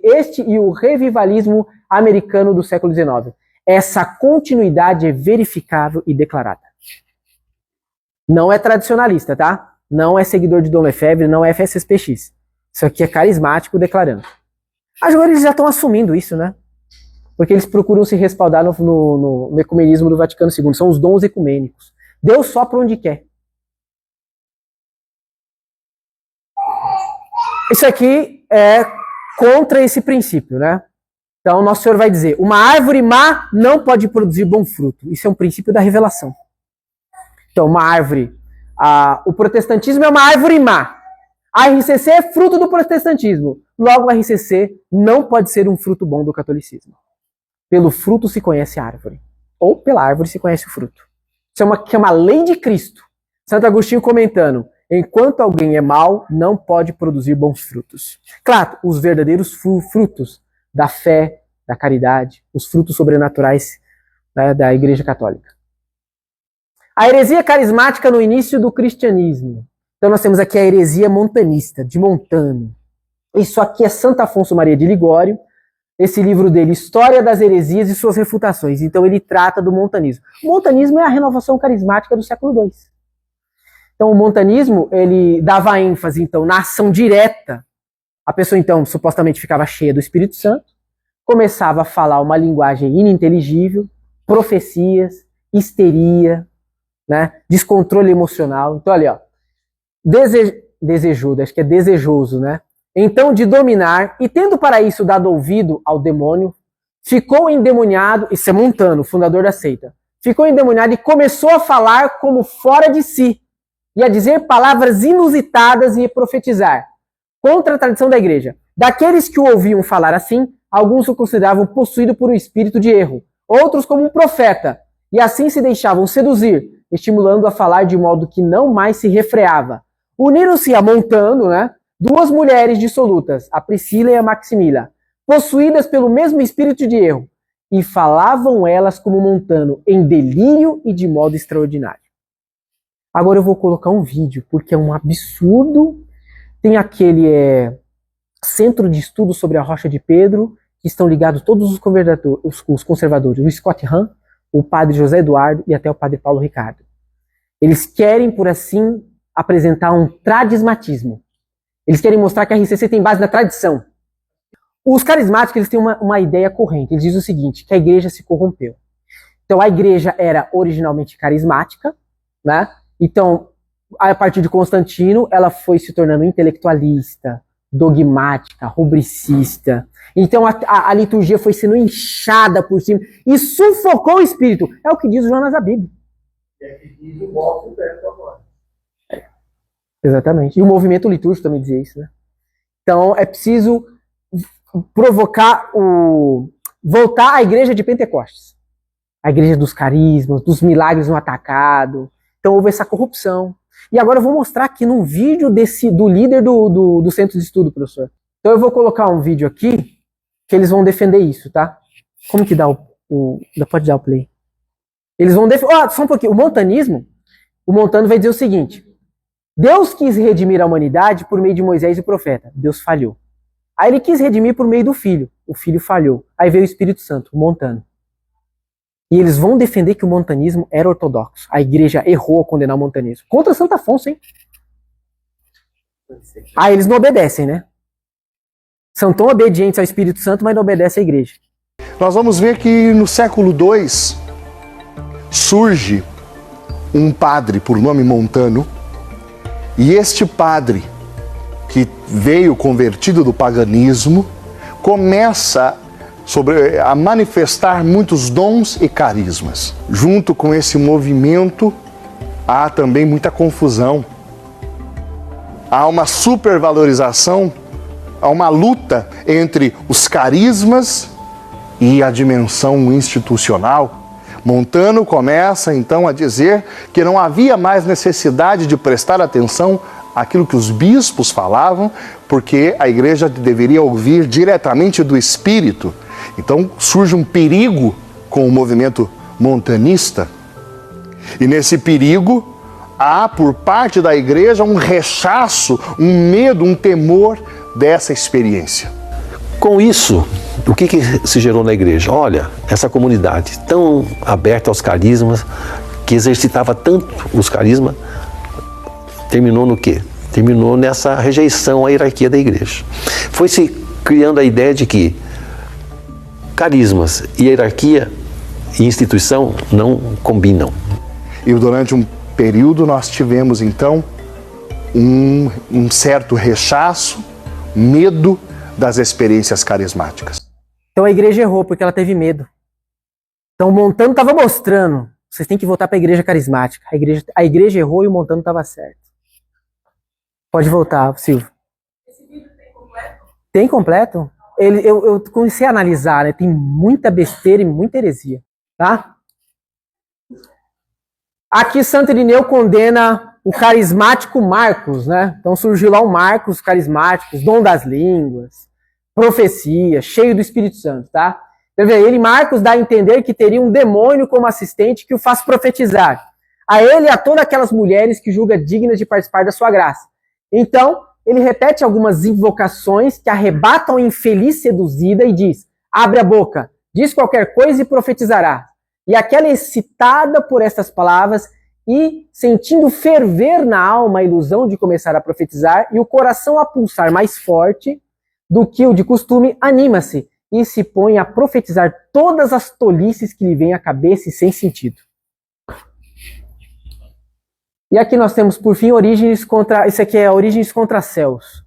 Speaker 1: este e o revivalismo americano do século XIX. Essa continuidade é verificável e declarada. Não é tradicionalista, tá? Não é seguidor de Dom Lefebvre, não é FSSPX. Isso aqui é carismático declarando. Agora eles já estão assumindo isso, né? Porque eles procuram se respaldar no ecumenismo do Vaticano II. São os dons ecumênicos. Deus sopra onde quer. Isso aqui é contra esse princípio, né? Então, Nosso Senhor vai dizer, uma árvore má não pode produzir bom fruto. Isso é um princípio da revelação. Então, uma árvore... o protestantismo é uma árvore má. A RCC é fruto do protestantismo. Logo, a RCC não pode ser um fruto bom do catolicismo. Pelo fruto se conhece a árvore. Ou pela árvore se conhece o fruto. Isso é uma lei de Cristo. Santo Agostinho comentando, enquanto alguém é mau, não pode produzir bons frutos. Claro, os verdadeiros frutos da fé, da caridade, os frutos sobrenaturais, né, da Igreja Católica. A heresia carismática no início do cristianismo. Então nós temos aqui a heresia montanista, de Montano. Isso aqui é Santo Afonso Maria de Ligório. Esse livro dele, História das Heresias e Suas Refutações. Então ele trata do montanismo. O montanismo é a renovação carismática do século II. Então o montanismo, ele dava ênfase então na ação direta. A pessoa então supostamente ficava cheia do Espírito Santo, começava a falar uma linguagem ininteligível, profecias, histeria, né, descontrole emocional. Então ali, ó, desejudo, acho que é desejoso, né? Então, de dominar, e tendo para isso dado ouvido ao demônio, ficou endemoniado, isso é Montano, fundador da seita, ficou endemoniado e começou a falar como fora de si, e a dizer palavras inusitadas e a profetizar, contra a tradição da igreja. Daqueles que o ouviam falar assim, alguns o consideravam possuído por um espírito de erro, outros como um profeta, e assim se deixavam seduzir, estimulando a falar de modo que não mais se refreava. Uniram-se a Montano, né, duas mulheres dissolutas, a Priscila e a Maximila, possuídas pelo mesmo espírito de erro, e falavam elas como Montano, em delírio e de modo extraordinário. Agora eu vou colocar um vídeo, porque é um absurdo. Tem aquele Centro de Estudos sobre a Rocha de Pedro, que estão ligados todos os conservadores, o Scott Hahn, o padre José Eduardo e até o padre Paulo Ricardo. Eles querem, por assim, apresentar um tradismatismo. Eles querem mostrar que a RCC tem base na tradição. Os carismáticos, eles têm uma ideia corrente. Eles dizem o seguinte, que a igreja se corrompeu. Então, a igreja era originalmente carismática, né? Então, a partir de Constantino, ela foi se tornando intelectualista, dogmática, rubricista. Então, a liturgia foi sendo inchada por cima e sufocou o espírito. É o que diz o Jonas da Bíblia.
Speaker 2: É que diz o vosso verbo agora.
Speaker 1: Exatamente. E o movimento litúrgico também dizia isso, né? Então é preciso provocar voltar à igreja de Pentecostes. A igreja dos carismas, dos milagres no atacado. Então houve essa corrupção. E agora eu vou mostrar aqui num vídeo do líder do centro de estudo, professor. Então eu vou colocar um vídeo aqui que eles vão defender isso, tá? Como que dá pode dar o play. Eles vão defender... só um pouquinho. O Montano vai dizer o seguinte: Deus quis redimir a humanidade por meio de Moisés e o profeta. Deus falhou. Aí ele quis redimir por meio do Filho. O Filho falhou. Aí veio o Espírito Santo, o Montano. E eles vão defender que o montanismo era ortodoxo. A igreja errou ao condenar o montanismo. Contra Santo Afonso, hein? Aí eles não obedecem, né? São tão obedientes ao Espírito Santo, mas não obedecem à igreja.
Speaker 2: Nós vamos ver que no século II surge um padre por nome Montano. E este padre, que veio convertido do paganismo, começa a manifestar muitos dons e carismas. Junto com esse movimento, há também muita confusão. Há uma supervalorização, há uma luta entre os carismas e a dimensão institucional. Montano começa então a dizer que não havia mais necessidade de prestar atenção àquilo que os bispos falavam, porque a igreja deveria ouvir diretamente do Espírito. Então surge um perigo com o movimento montanista, e nesse perigo há por parte da igreja um rechaço, um medo, um temor dessa experiência.
Speaker 3: Com isso, o que se gerou na igreja? Olha, essa comunidade tão aberta aos carismas, que exercitava tanto os carismas, terminou no quê? Terminou nessa rejeição à hierarquia da igreja. Foi se criando a ideia de que carismas e hierarquia e instituição não combinam.
Speaker 2: E durante um período nós tivemos então um certo rechaço, medo das experiências carismáticas.
Speaker 1: Então a igreja errou porque ela teve medo. Então o Montano estava mostrando, vocês têm que voltar para a igreja carismática. A igreja errou e o Montano estava certo. Pode voltar, Silvio.
Speaker 4: Esse vídeo tem completo?
Speaker 1: Tem completo? Eu comecei a analisar, né? Tem muita besteira e muita heresia, tá? Aqui Santo Irineu condena o carismático Marcos, né? Então surgiu lá um Marcos carismático, dom das línguas, profecia, cheio do Espírito Santo, tá? Marcos dá a entender que teria um demônio como assistente que o faz profetizar. a ele e a todas aquelas mulheres que julga dignas de participar da sua graça. Então, ele repete algumas invocações que arrebatam a infeliz seduzida e diz: abre a boca, diz qualquer coisa e profetizará. E aquela excitada por estas palavras e sentindo ferver na alma a ilusão de começar a profetizar e o coração a pulsar mais forte do que o de costume, anima-se e se põe a profetizar todas as tolices que lhe vêm à cabeça e sem sentido. E aqui nós temos, por fim, Orígenes contra... Isso aqui é Orígenes contra Céus.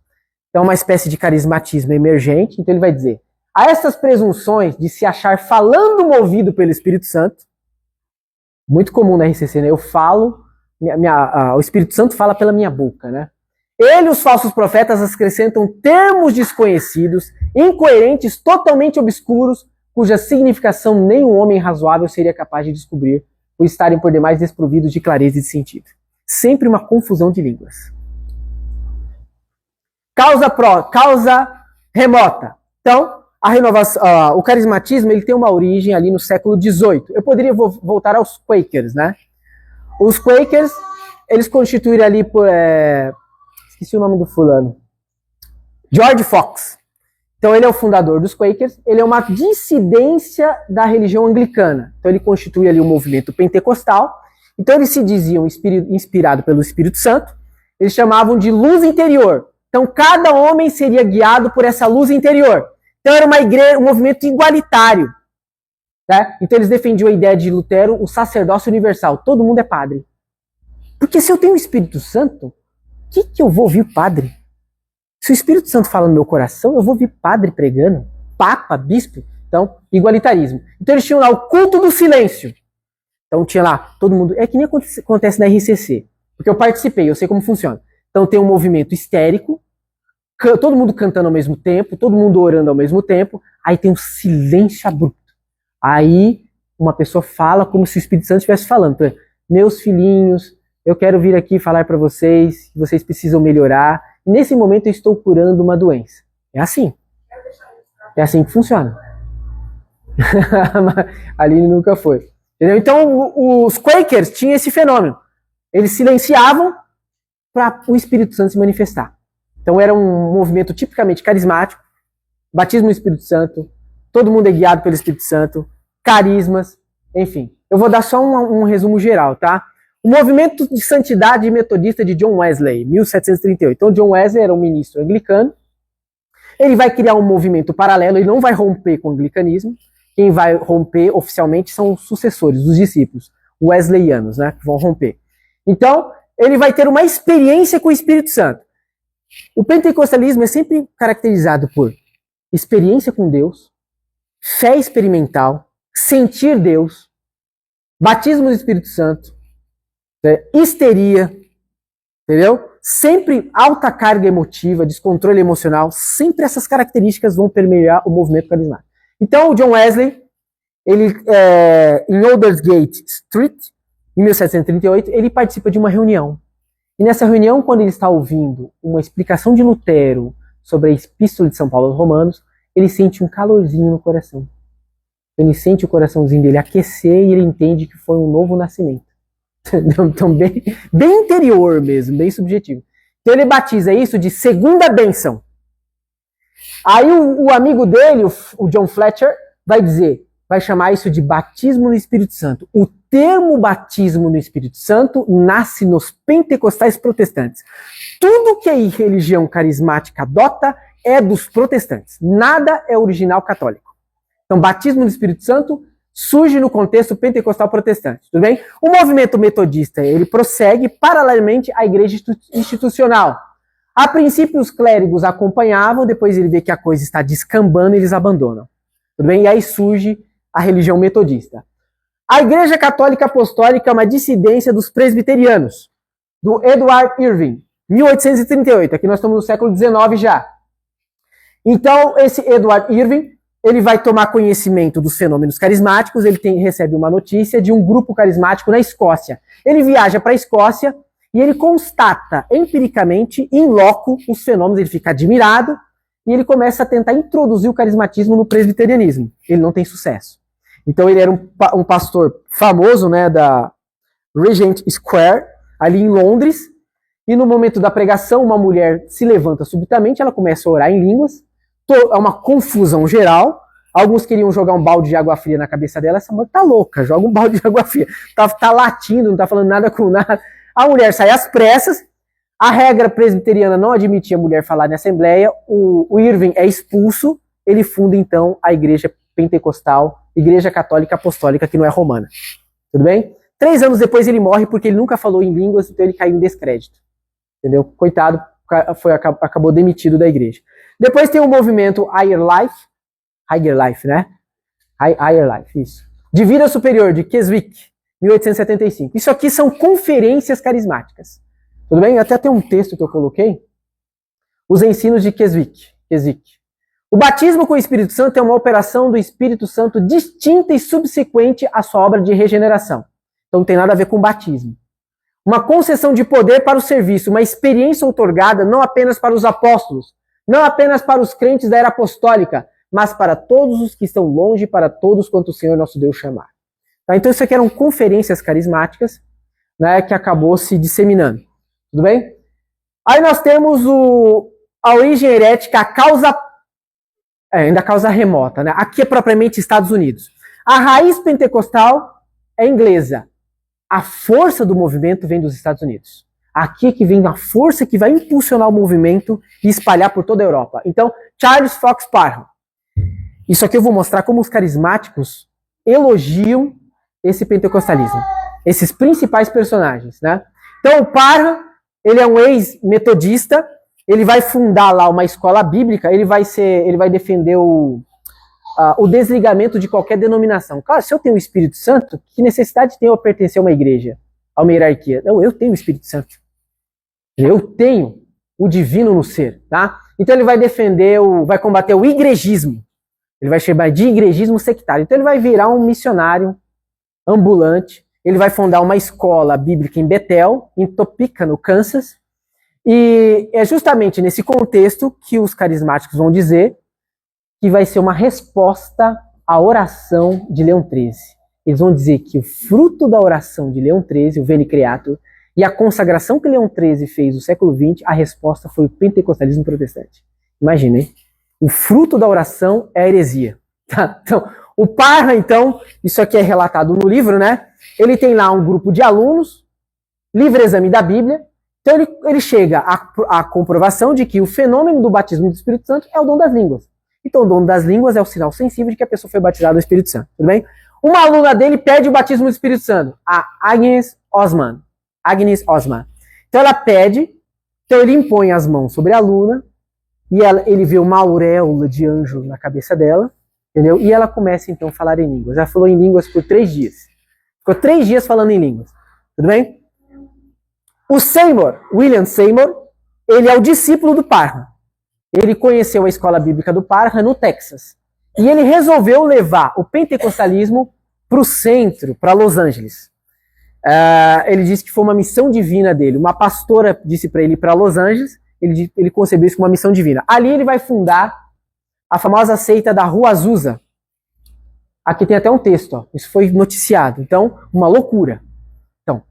Speaker 1: Então, uma espécie de carismatismo emergente. Então, ele vai dizer: a essas presunções de se achar falando movido pelo Espírito Santo, muito comum na RCC, né? Eu falo, o Espírito Santo fala pela minha boca, né? Ele e os falsos profetas acrescentam termos desconhecidos, incoerentes, totalmente obscuros, cuja significação nenhum homem razoável seria capaz de descobrir, por estarem por demais desprovidos de clareza e de sentido. Sempre uma confusão de línguas. Causa remota. Então, a renovação, o carismatismo, ele tem uma origem ali no século XVIII. Eu poderia voltar aos Quakers, né? Os Quakers, eles constituíram ali por... esqueci o nome do fulano. George Fox. Então, ele é o fundador dos Quakers. Ele é uma dissidência da religião anglicana. Então, ele constitui ali o movimento pentecostal. Então, eles se diziam inspirado pelo Espírito Santo. Eles chamavam de luz interior. Então, cada homem seria guiado por essa luz interior. Então, era uma igreja, um movimento igualitário. Né? Então, eles defendiam a ideia de Lutero, o sacerdócio universal. Todo mundo é padre. Porque se eu tenho o Espírito Santo, que eu vou ouvir o padre? Se o Espírito Santo fala no meu coração, eu vou ouvir padre pregando, papa, bispo. Então, igualitarismo. Então, eles tinham lá o culto do silêncio. Então, tinha lá todo mundo... É que nem acontece na RCC. Porque eu participei, eu sei como funciona. Então, tem um movimento histérico, todo mundo cantando ao mesmo tempo, todo mundo orando ao mesmo tempo. Aí tem um silêncio abrupto. Aí, uma pessoa fala como se o Espírito Santo estivesse falando. Então, meus filhinhos... Eu quero vir aqui falar para vocês que vocês precisam melhorar. E nesse momento eu estou curando uma doença. É assim. É assim que funciona. A Aline nunca foi. Entendeu? Então os Quakers tinham esse fenômeno. Eles silenciavam para o Espírito Santo se manifestar. Então era um movimento tipicamente carismático. Batismo no Espírito Santo. Todo mundo é guiado pelo Espírito Santo. Carismas. Enfim. Eu vou dar só um resumo geral, tá? O movimento de santidade metodista de John Wesley, 1738. Então, John Wesley era um ministro anglicano. Ele vai criar um movimento paralelo, ele não vai romper com o anglicanismo. Quem vai romper oficialmente são os sucessores, os discípulos wesleyanos, né, que vão romper. Então, ele vai ter uma experiência com o Espírito Santo. O pentecostalismo é sempre caracterizado por experiência com Deus, fé experimental, sentir Deus, batismo do Espírito Santo, histeria, entendeu? Sempre alta carga emotiva, descontrole emocional, sempre essas características vão permear o movimento carismático. Então, o John Wesley, ele, em Aldersgate Street, em 1738, ele participa de uma reunião. E nessa reunião, quando ele está ouvindo uma explicação de Lutero sobre a Epístola de São Paulo aos Romanos, ele sente um calorzinho no coração. Ele sente o coraçãozinho dele aquecer e ele entende que foi um novo nascimento. Então, bem interior mesmo, bem subjetivo. Então ele batiza isso de segunda bênção. Aí o amigo dele, o John Fletcher, vai chamar isso de batismo no Espírito Santo. O termo batismo no Espírito Santo nasce nos pentecostais protestantes. Tudo que a religião carismática adota é dos protestantes. Nada é original católico. Então, batismo no Espírito Santo surge no contexto pentecostal protestante, tudo bem? O movimento metodista, ele prossegue paralelamente à igreja institucional. A princípio, os clérigos acompanhavam, depois ele vê que a coisa está descambando e eles abandonam, tudo bem? E aí surge a religião metodista. A Igreja Católica Apostólica é uma dissidência dos presbiterianos, do Edward Irving, 1838. Aqui nós estamos no século XIX já. Então, esse Edward Irving, ele vai tomar conhecimento dos fenômenos carismáticos, ele recebe uma notícia de um grupo carismático na Escócia. Ele viaja para a Escócia e ele constata empiricamente, in loco, os fenômenos, ele fica admirado e ele começa a tentar introduzir o carismatismo no presbiterianismo. Ele não tem sucesso. Então ele era um pastor famoso, né, Regent Square, ali em Londres, e no momento da pregação, uma mulher se levanta subitamente, ela começa a orar em línguas, é uma confusão geral, alguns queriam jogar um balde de água fria na cabeça dela, essa mulher tá louca, joga um balde de água fria, tá latindo, não tá falando nada com nada, a mulher sai às pressas, a regra presbiteriana não admitia a mulher falar na assembleia, o Irving é expulso, ele funda então a igreja pentecostal, igreja católica apostólica, que não é romana, tudo bem? 3 anos depois ele morre porque ele nunca falou em línguas, então ele caiu em descrédito. Entendeu? Coitado, acabou demitido da igreja. Depois tem o movimento Higher Life, né? Higher Life, isso. De vida superior, de Keswick, 1875. Isso aqui são conferências carismáticas. Tudo bem? Até tem um texto que eu coloquei. Os ensinos de Keswick. O batismo com o Espírito Santo é uma operação do Espírito Santo distinta e subsequente à sua obra de regeneração. Então não tem nada a ver com batismo. Uma concessão de poder para o serviço, uma experiência outorgada não apenas para os apóstolos, não apenas para os crentes da era apostólica, mas para todos os que estão longe, para todos quanto o Senhor nosso Deus chamar. Tá? Então isso aqui eram conferências carismáticas, né, que acabou se disseminando. Tudo bem? Aí nós temos a origem herética, ainda a causa remota. Né? Aqui é propriamente Estados Unidos. A raiz pentecostal é inglesa. A força do movimento vem dos Estados Unidos. Aqui é que vem a força que vai impulsionar o movimento e espalhar por toda a Europa. Então, Charles Fox Parham. Isso aqui eu vou mostrar como os carismáticos elogiam esse pentecostalismo. Esses principais personagens, né? Então, o Parham, ele é um ex-metodista, ele vai fundar lá uma escola bíblica, ele vai defender o desligamento de qualquer denominação. Claro, se eu tenho o Espírito Santo, que necessidade tem eu pertencer a uma igreja, a uma hierarquia? Não, eu tenho o Espírito Santo. Eu tenho o divino no ser, tá? Então ele vai vai combater o igrejismo. Ele vai chamar de igrejismo sectário. Então ele vai virar um missionário ambulante. Ele vai fundar uma escola bíblica em Bethel, em Topeka, no Kansas. E é justamente nesse contexto que os carismáticos vão dizer que vai ser uma resposta à oração de Leão XIII. Eles vão dizer que o fruto da oração de Leão XIII, o Veni Creator, e a consagração que Leão XIII fez no século XX, a resposta foi o pentecostalismo protestante. Imagina, hein? O fruto da oração é a heresia. Tá? Então, o Parham, então, isso aqui é relatado no livro, né? Ele tem lá um grupo de alunos, livre exame da Bíblia, então ele chega à comprovação de que o fenômeno do batismo do Espírito Santo é o dom das línguas. Então, o dom das línguas é o sinal sensível de que a pessoa foi batizada do Espírito Santo. Tudo bem? Uma aluna dele pede o batismo do Espírito Santo, a Agnes Osman. Então, ela pede, então ele impõe as mãos sobre a aluna, e ele vê uma auréola de anjo na cabeça dela, entendeu? E ela começa, então, a falar em línguas. Ela falou em línguas por 3 dias. Ficou 3 dias falando em línguas. Tudo bem? O William Seymour, ele é o discípulo do Parham. Ele conheceu a escola bíblica do Parham no Texas. E ele resolveu levar o pentecostalismo para o centro, para Los Angeles. Ele disse que foi uma missão divina dele. Uma pastora disse para ele ir para Los Angeles, ele concebeu isso como uma missão divina. Ali ele vai fundar a famosa seita da Rua Azusa. Aqui tem até um texto, ó. Isso foi noticiado. Então, uma loucura. Então,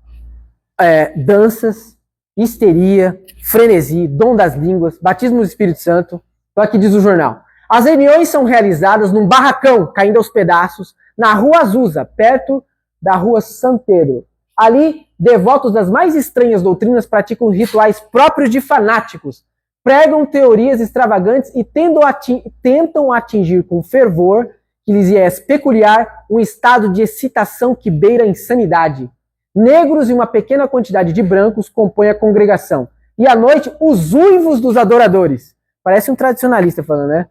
Speaker 1: danças, histeria, frenesi, dom das línguas, batismo do Espírito Santo. Então aqui diz o jornal. As reuniões são realizadas num barracão, caindo aos pedaços, na Rua Azusa, perto da Rua San Pedro. Ali, devotos das mais estranhas doutrinas praticam rituais próprios de fanáticos, pregam teorias extravagantes e tentam atingir com fervor, que lhes é peculiar, um estado de excitação que beira a insanidade. Negros e uma pequena quantidade de brancos compõem a congregação. E à noite, os uivos dos adoradores. Parece um tradicionalista falando, né?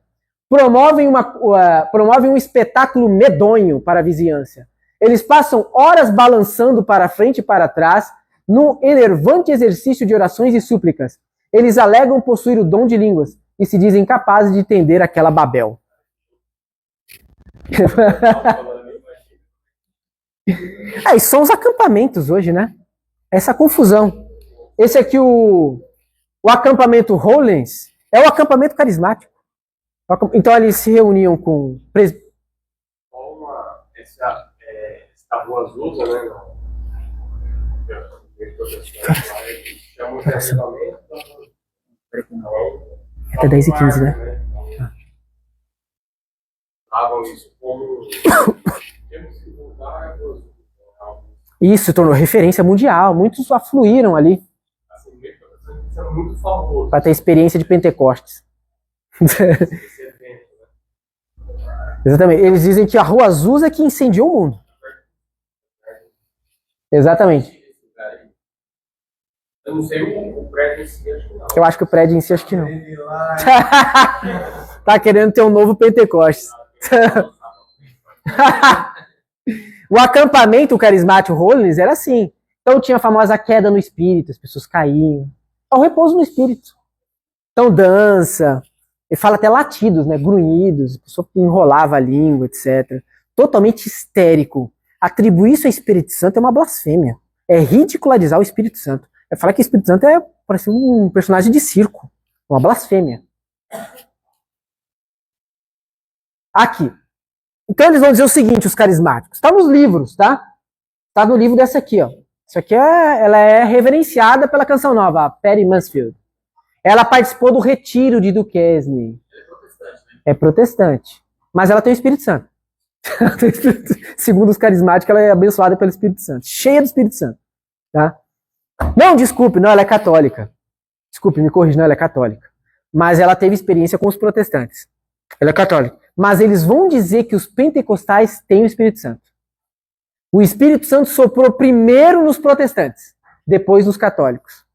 Speaker 1: Promovem um espetáculo medonho para a vizinhança. Eles passam horas balançando para frente e para trás, num enervante exercício de orações e súplicas. Eles alegam possuir o dom de línguas e se dizem capazes de entender aquela Babel. Isso são os acampamentos hoje, né? Essa confusão. Esse aqui, o acampamento Hollins, é o acampamento carismático. Então eles se reuniam com...
Speaker 5: Essa Rua Azusa, né?
Speaker 1: Até 10h15, né? Isso tornou referência mundial. Muitos afluíram ali para ter experiência de Pentecostes. Exatamente. Eles dizem que a Rua Azusa é que incendiou o mundo. Exatamente.
Speaker 5: Eu não sei o prédio em si, acho que não.
Speaker 1: Eu acho que o prédio em si, acho que não. Tá querendo ter um novo Pentecostes. O acampamento carismático Holiness era assim. Então tinha a famosa queda no espírito, as pessoas caíam. É o repouso no espírito. Então dança, ele fala até latidos, né? Grunhidos, a pessoa enrolava a língua, etc. Totalmente histérico. Atribuir isso ao Espírito Santo é uma blasfêmia. É ridicularizar o Espírito Santo. É falar que o Espírito Santo parece um personagem de circo. Uma blasfêmia. Aqui. Então eles vão dizer o seguinte, os carismáticos. Está nos livros, tá? Está no livro dessa aqui, ó. Isso aqui ela é reverenciada pela Canção Nova, a Patty Mansfield. Ela participou do retiro de Duquesne. É protestante. Mas ela tem o Espírito Santo. Segundo os carismáticos, ela é abençoada pelo Espírito Santo. Cheia do Espírito Santo. Tá? Não, desculpe, não, ela é católica. Desculpe, me corrija, não, ela é católica. Mas ela teve experiência com os protestantes. Ela é católica. Mas eles vão dizer que os pentecostais têm o Espírito Santo. O Espírito Santo soprou primeiro nos protestantes, depois nos católicos.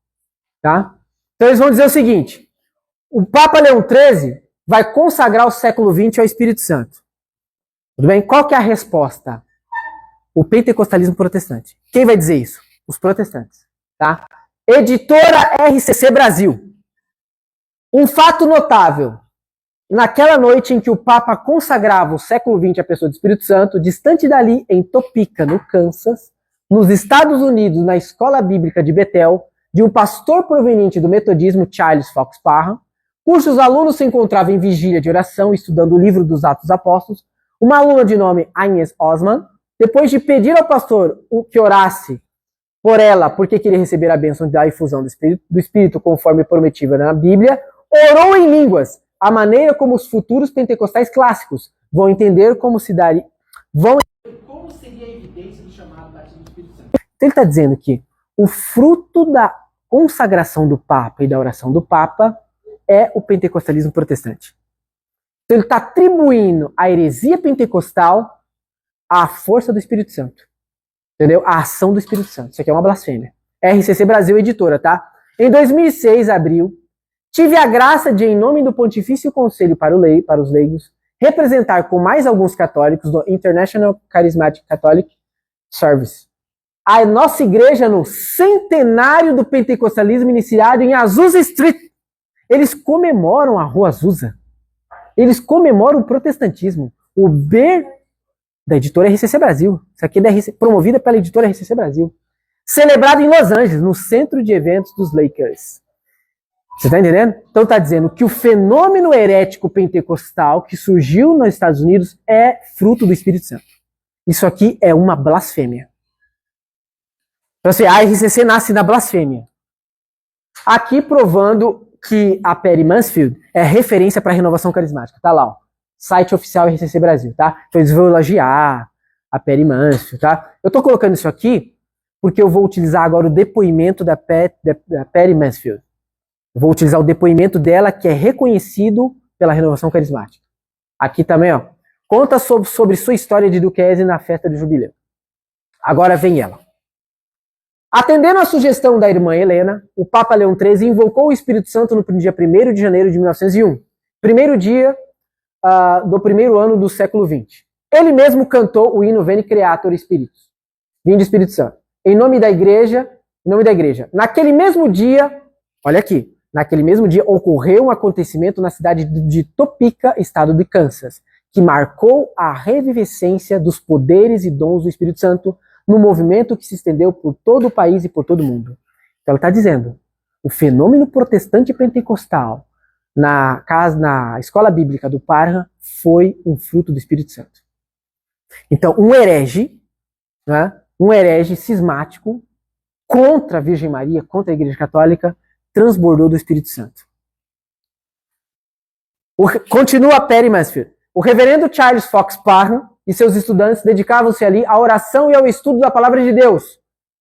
Speaker 1: Tá? Então eles vão dizer o seguinte, o Papa Leão XIII vai consagrar o século XX ao Espírito Santo. Tudo bem? Qual que é a resposta? O pentecostalismo protestante. Quem vai dizer isso? Os protestantes. Tá? Editora RCC Brasil. Um fato notável. Naquela noite em que o Papa consagrava o século XX à pessoa do Espírito Santo, distante dali, em Topeka, no Kansas, nos Estados Unidos, na escola bíblica de Betel, de um pastor proveniente do metodismo, Charles Fox Parham, cujos alunos se encontravam em vigília de oração, estudando o livro dos Atos dos Apóstolos, uma aluna de nome Agnes Osman, depois de pedir ao pastor que orasse por ela, porque queria receber a bênção da infusão do Espírito, conforme prometida na Bíblia, orou em línguas, a maneira como os futuros pentecostais clássicos vão entender como se daria, como seria a evidência do chamado batismo do Espírito Santo. Então ele está dizendo que o fruto da consagração do Papa e da oração do Papa é o pentecostalismo protestante. Então ele está atribuindo a heresia pentecostal à força do Espírito Santo. Entendeu? A ação do Espírito Santo. Isso aqui é uma blasfêmia. RCC Brasil, editora, tá? Em 2006, abril, tive a graça de, em nome do Pontifício Conselho para os Leigos, representar com mais alguns católicos do International Charismatic Catholic Service a nossa igreja no centenário do pentecostalismo iniciado em Azusa Street. Eles comemoram a Rua Azusa. Eles comemoram o protestantismo. O da editora RCC Brasil. Isso aqui é promovida pela editora RCC Brasil. Celebrado em Los Angeles, no centro de eventos dos Lakers. Você está entendendo? Então está dizendo que o fenômeno herético pentecostal que surgiu nos Estados Unidos é fruto do Espírito Santo. Isso aqui é uma blasfêmia. Então assim, a RCC nasce da blasfêmia. Aqui provando que a Patty Mansfield é referência para a renovação carismática. Tá lá, ó. Site oficial RCC Brasil, tá? Então eles vão elogiar a Patty Mansfield, tá? Eu tô colocando isso aqui porque eu vou utilizar agora o depoimento da Patty Mansfield. Eu vou utilizar o depoimento dela, que é reconhecido pela renovação carismática. Aqui também, ó. Conta sobre sua história de Duquesne na festa do jubileu. Agora vem ela. Atendendo à sugestão da irmã Helena, o Papa Leão XIII invocou o Espírito Santo no dia 1º de janeiro de 1901. Primeiro dia do primeiro ano do século XX. Ele mesmo cantou o hino Veni Creator Spiritus. Vinde Espírito Santo. Em nome da igreja. Naquele mesmo dia, olha aqui. Naquele mesmo dia ocorreu um acontecimento na cidade de Topeka, estado de Kansas, que marcou a revivescência dos poderes e dons do Espírito Santo no movimento que se estendeu por todo o país e por todo o mundo. Então ela está dizendo, o fenômeno protestante pentecostal na escola bíblica do Parham foi um fruto do Espírito Santo. Então um herege, né, um herege cismático, contra a Virgem Maria, contra a Igreja Católica, transbordou do Espírito Santo. Continua Perry Mansfield. O reverendo Charles Fox Parham e seus estudantes dedicavam-se ali à oração e ao estudo da palavra de Deus,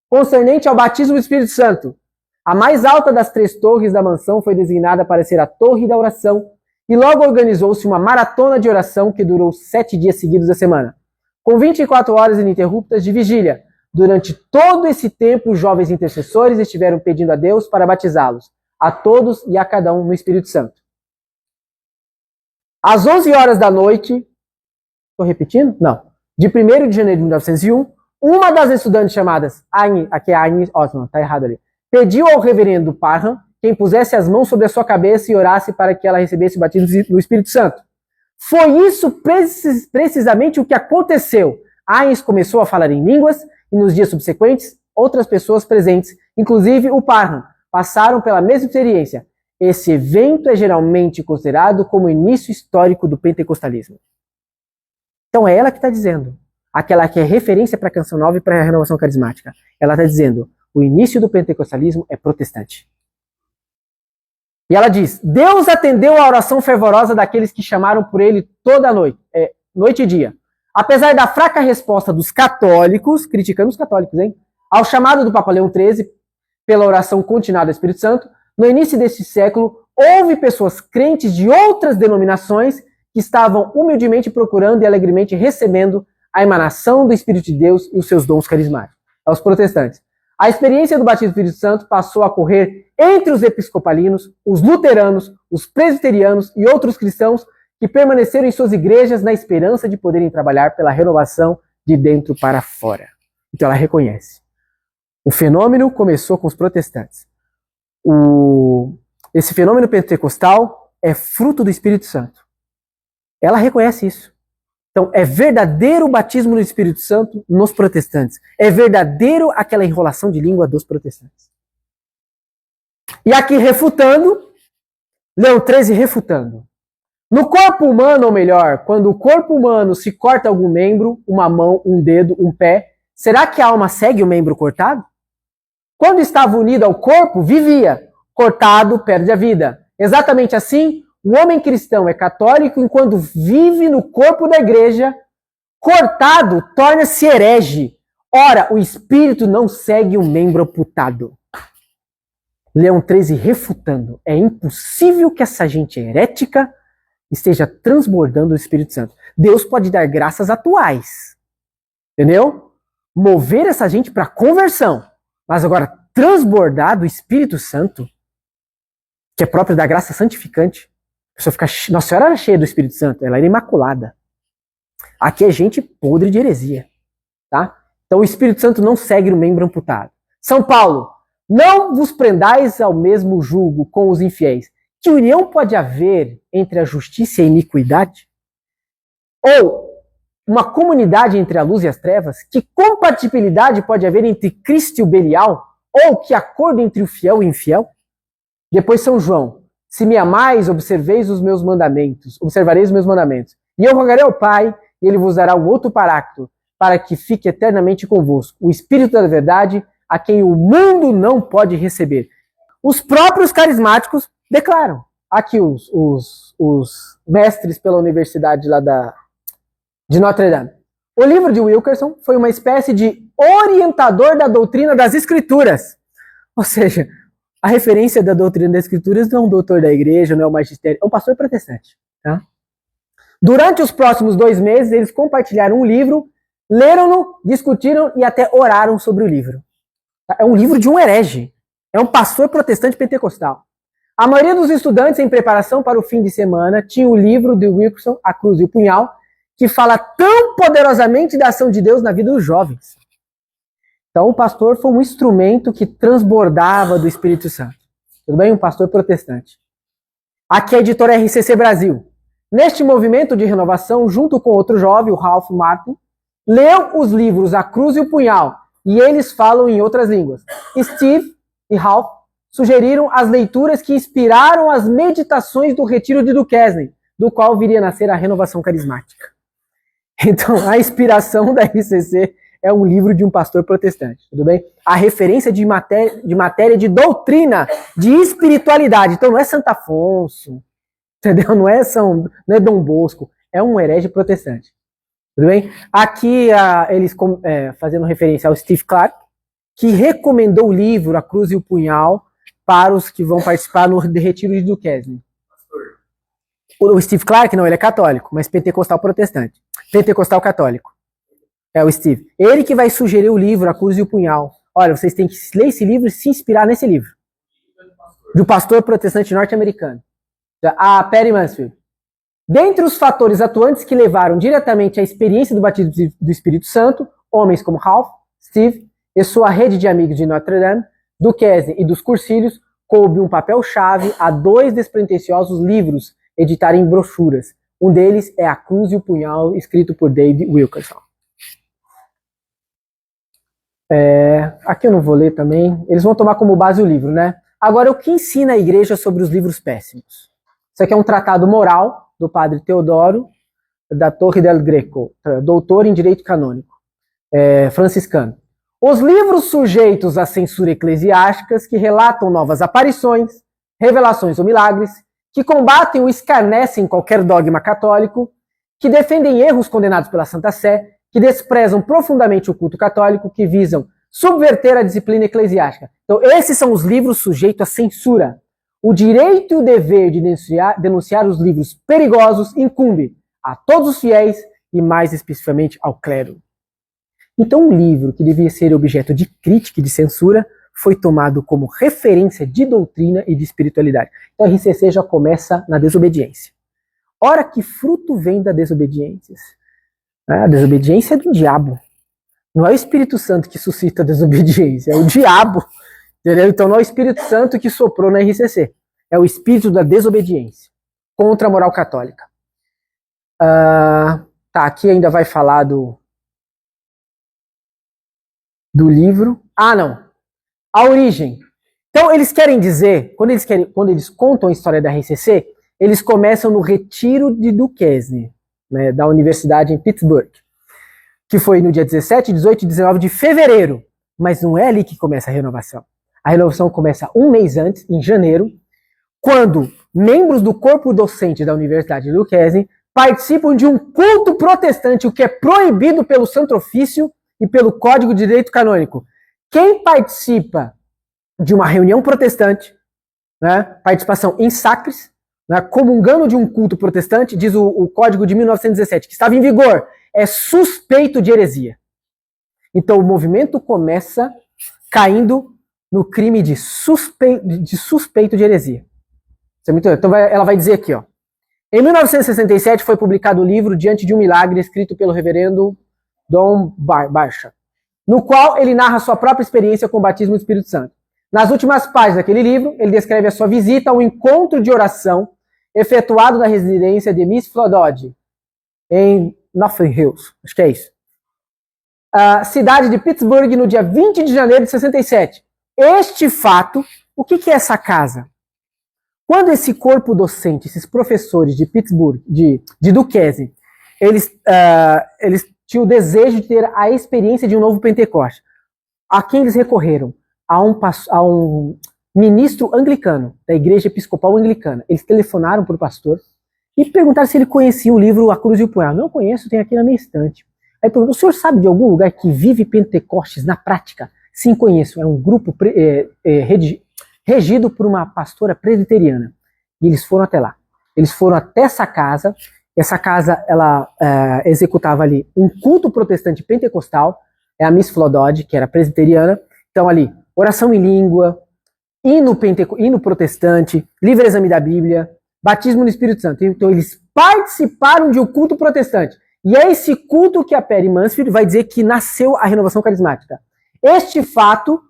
Speaker 1: concernente ao batismo do Espírito Santo. A mais alta das 3 torres da mansão foi designada para ser a Torre da Oração, e logo organizou-se uma maratona de oração que durou 7 dias seguidos da semana, com 24 horas ininterruptas de vigília. Durante todo esse tempo, os jovens intercessores estiveram pedindo a Deus para batizá-los, a todos e a cada um no Espírito Santo. Às 11 horas da noite, estou repetindo? Não. De 1º de janeiro de 1901, uma das estudantes chamadas aqui é Anne Osman, está errado ali, pediu ao reverendo Parham que impusesse as mãos sobre a sua cabeça e orasse para que ela recebesse o batismo no Espírito Santo. Foi isso precisamente o que aconteceu. Ains começou a falar em línguas e nos dias subsequentes, outras pessoas presentes, inclusive o Parham, passaram pela mesma experiência. Esse evento é geralmente considerado como o início histórico do pentecostalismo. Então é ela que está dizendo, aquela que é referência para a Canção Nova e para a Renovação Carismática. Ela está dizendo, o início do pentecostalismo é protestante. E ela diz, Deus atendeu a oração fervorosa daqueles que chamaram por ele toda a noite, noite e dia. Apesar da fraca resposta dos católicos, criticando os católicos, ao chamado do Papa Leão XIII pela oração continuada do Espírito Santo, no início deste século, houve pessoas crentes de outras denominações que estavam humildemente procurando e alegremente recebendo a emanação do Espírito de Deus e os seus dons carismáticos. Aos protestantes. A experiência do batismo do Espírito Santo passou a correr entre os episcopalinos, os luteranos, os presbiterianos e outros cristãos que permaneceram em suas igrejas na esperança de poderem trabalhar pela renovação de dentro para fora. Então ela reconhece. O fenômeno começou com os protestantes. Esse fenômeno pentecostal é fruto do Espírito Santo. Ela reconhece isso. Então, é verdadeiro o batismo do Espírito Santo nos protestantes. É verdadeiro aquela enrolação de língua dos protestantes. E aqui refutando, Leão XIII refutando. No corpo humano, ou melhor, quando o corpo humano se corta algum membro, uma mão, um dedo, um pé, será que a alma segue o membro cortado? Quando estava unido ao corpo, vivia. Cortado, perde a vida. Exatamente assim, o homem cristão é católico enquanto vive no corpo da igreja, cortado, torna-se herege. Ora, o espírito não segue o membro amputado. Leão XIII refutando. É impossível que essa gente herética esteja transbordando o Espírito Santo. Deus pode dar graças atuais. Entendeu? Mover essa gente para conversão. Mas agora, transbordar do Espírito Santo, que é próprio da graça santificante, a pessoa fica, Nossa Senhora era cheia do Espírito Santo, ela era imaculada. Aqui é gente podre de heresia. Tá? Então o Espírito Santo não segue no membro amputado. São Paulo, não vos prendais ao mesmo jugo com os infiéis. Que união pode haver entre a justiça e a iniquidade? Ou uma comunidade entre a luz e as trevas? Que compatibilidade pode haver entre Cristo e o Belial? Ou que acordo entre o fiel e o infiel? Depois São João, se me amais, observareis os meus mandamentos. E eu rogarei ao Pai, e ele vos dará um outro paráclito, para que fique eternamente convosco, o Espírito da verdade, a quem o mundo não pode receber. Os próprios carismáticos declaram. Aqui os mestres pela universidade lá de Notre Dame. O livro de Wilkerson foi uma espécie de orientador da doutrina das Escrituras. Ou seja, a referência da doutrina das Escrituras não é um doutor da igreja, não é um magistério, é um pastor protestante. Tá? Durante os próximos 2 meses, eles compartilharam um livro, leram-no, discutiram e até oraram sobre o livro. É um livro de um herege. É um pastor protestante pentecostal. A maioria dos estudantes, em preparação para o fim de semana, tinha o livro de Wilkerson, A Cruz e o Punhal, que fala tão poderosamente da ação de Deus na vida dos jovens. Então o pastor foi um instrumento que transbordava do Espírito Santo. Tudo bem? Um pastor protestante. Aqui é a editora RCC Brasil. Neste movimento de renovação, junto com outro jovem, o Ralph Martin, leu os livros A Cruz e o Punhal, e eles falam em outras línguas. Steve e Ralph sugeriram as leituras que inspiraram as meditações do retiro de Duquesne, do qual viria a nascer a renovação carismática. Então, a inspiração da RCC é um livro de um pastor protestante, tudo bem? A referência de matéria de doutrina, de espiritualidade. Então não é Santo Afonso, entendeu? Não é Dom Bosco, é um herege protestante, tudo bem? Aqui eles fazendo referência ao Steve Clark, que recomendou o livro A Cruz e o Punhal para os que vão participar no retiro de Duquesne. O Steve Clark, não, ele é católico, mas pentecostal protestante. Pentecostal católico. É o Steve. Ele que vai sugerir o livro A Cruz e o Punhal. Olha, vocês têm que ler esse livro e se inspirar nesse livro. Do pastor protestante norte-americano. A Perry Mansfield. Dentre os fatores atuantes que levaram diretamente à experiência do batismo do Espírito Santo, homens como Ralph, Steve e sua rede de amigos de Notre Dame, Duquesne e dos Cursilhos, coube um papel-chave a 2 despretensiosos livros editarem brochuras. Um deles é A Cruz e o Punhal, escrito por David Wilkerson. Aqui eu não vou ler também. Eles vão tomar como base o livro, né? Agora, o que ensina a igreja sobre os livros péssimos? Isso aqui é um tratado moral do padre Teodoro da Torre del Greco, doutor em direito canônico, franciscano. Os livros sujeitos à censura eclesiásticas que relatam novas aparições, revelações ou milagres, que combatem ou escarnecem qualquer dogma católico, que defendem erros condenados pela Santa Sé, que desprezam profundamente o culto católico, que visam subverter a disciplina eclesiástica. Então, esses são os livros sujeitos à censura. O direito e o dever de denunciar os livros perigosos incumbe a todos os fiéis e, mais especificamente, ao clero. Então, um livro que devia ser objeto de crítica e de censura foi tomado como referência de doutrina e de espiritualidade. Então, a RCC já começa na desobediência. Ora, que fruto vem da desobediência? A desobediência é do diabo. Não é o Espírito Santo que suscita a desobediência, é o diabo. Entendeu? Então não é o Espírito Santo que soprou na RCC. É o espírito da desobediência contra a moral católica. Aqui ainda vai falar do livro. Não. A origem. Então eles querem dizer, quando eles contam a história da RCC, eles começam no retiro de Duquesne, né, da Universidade em Pittsburgh, que foi no dia 17, 18 e 19 de fevereiro. Mas não é ali que começa a renovação. A renovação começa um mês antes, em janeiro, quando membros do corpo docente da Universidade de Duquesne participam de um culto protestante, o que é proibido pelo Santo Ofício e pelo Código de Direito Canônico. Quem participa de uma reunião protestante, né, participação em sacres, né, comungando de um culto protestante, diz o Código de 1917, que estava em vigor, é suspeito de heresia. Então o movimento começa caindo no crime de suspeito de heresia. Então ela vai dizer aqui, ó. Em 1967 foi publicado o livro Diante de um Milagre, escrito pelo reverendo Dom Barcha, no qual ele narra sua própria experiência com o batismo do Espírito Santo. Nas últimas páginas daquele livro, ele descreve a sua visita a um encontro de oração efetuado na residência de Miss Flodod, em Nothing Hills, acho que é isso. A cidade de Pittsburgh, no dia 20 de janeiro de 67. Este fato, o que é essa casa? Quando esse corpo docente, esses professores de Pittsburgh, de Duquesne, eles tinham o desejo de ter a experiência de um novo Pentecoste. A quem eles recorreram? A um ministro anglicano, da Igreja Episcopal Anglicana. Eles telefonaram para o pastor e perguntaram se ele conhecia o livro A Cruz e o Punhal. Não conheço, tem aqui na minha estante. Aí perguntou, o senhor sabe de algum lugar que vive Pentecostes na prática? Sim, conheço. É um grupo regido por uma pastora presbiteriana. E eles foram até lá. Eles foram até essa casa. Essa casa, ela executava ali um culto protestante pentecostal. É a Miss Flodod, que era presbiteriana. Então ali, oração em língua, hino protestante, livre exame da Bíblia, batismo no Espírito Santo. Então eles participaram de um culto protestante. E é esse culto que a Perry Mansfield vai dizer que nasceu a renovação carismática. Este fato,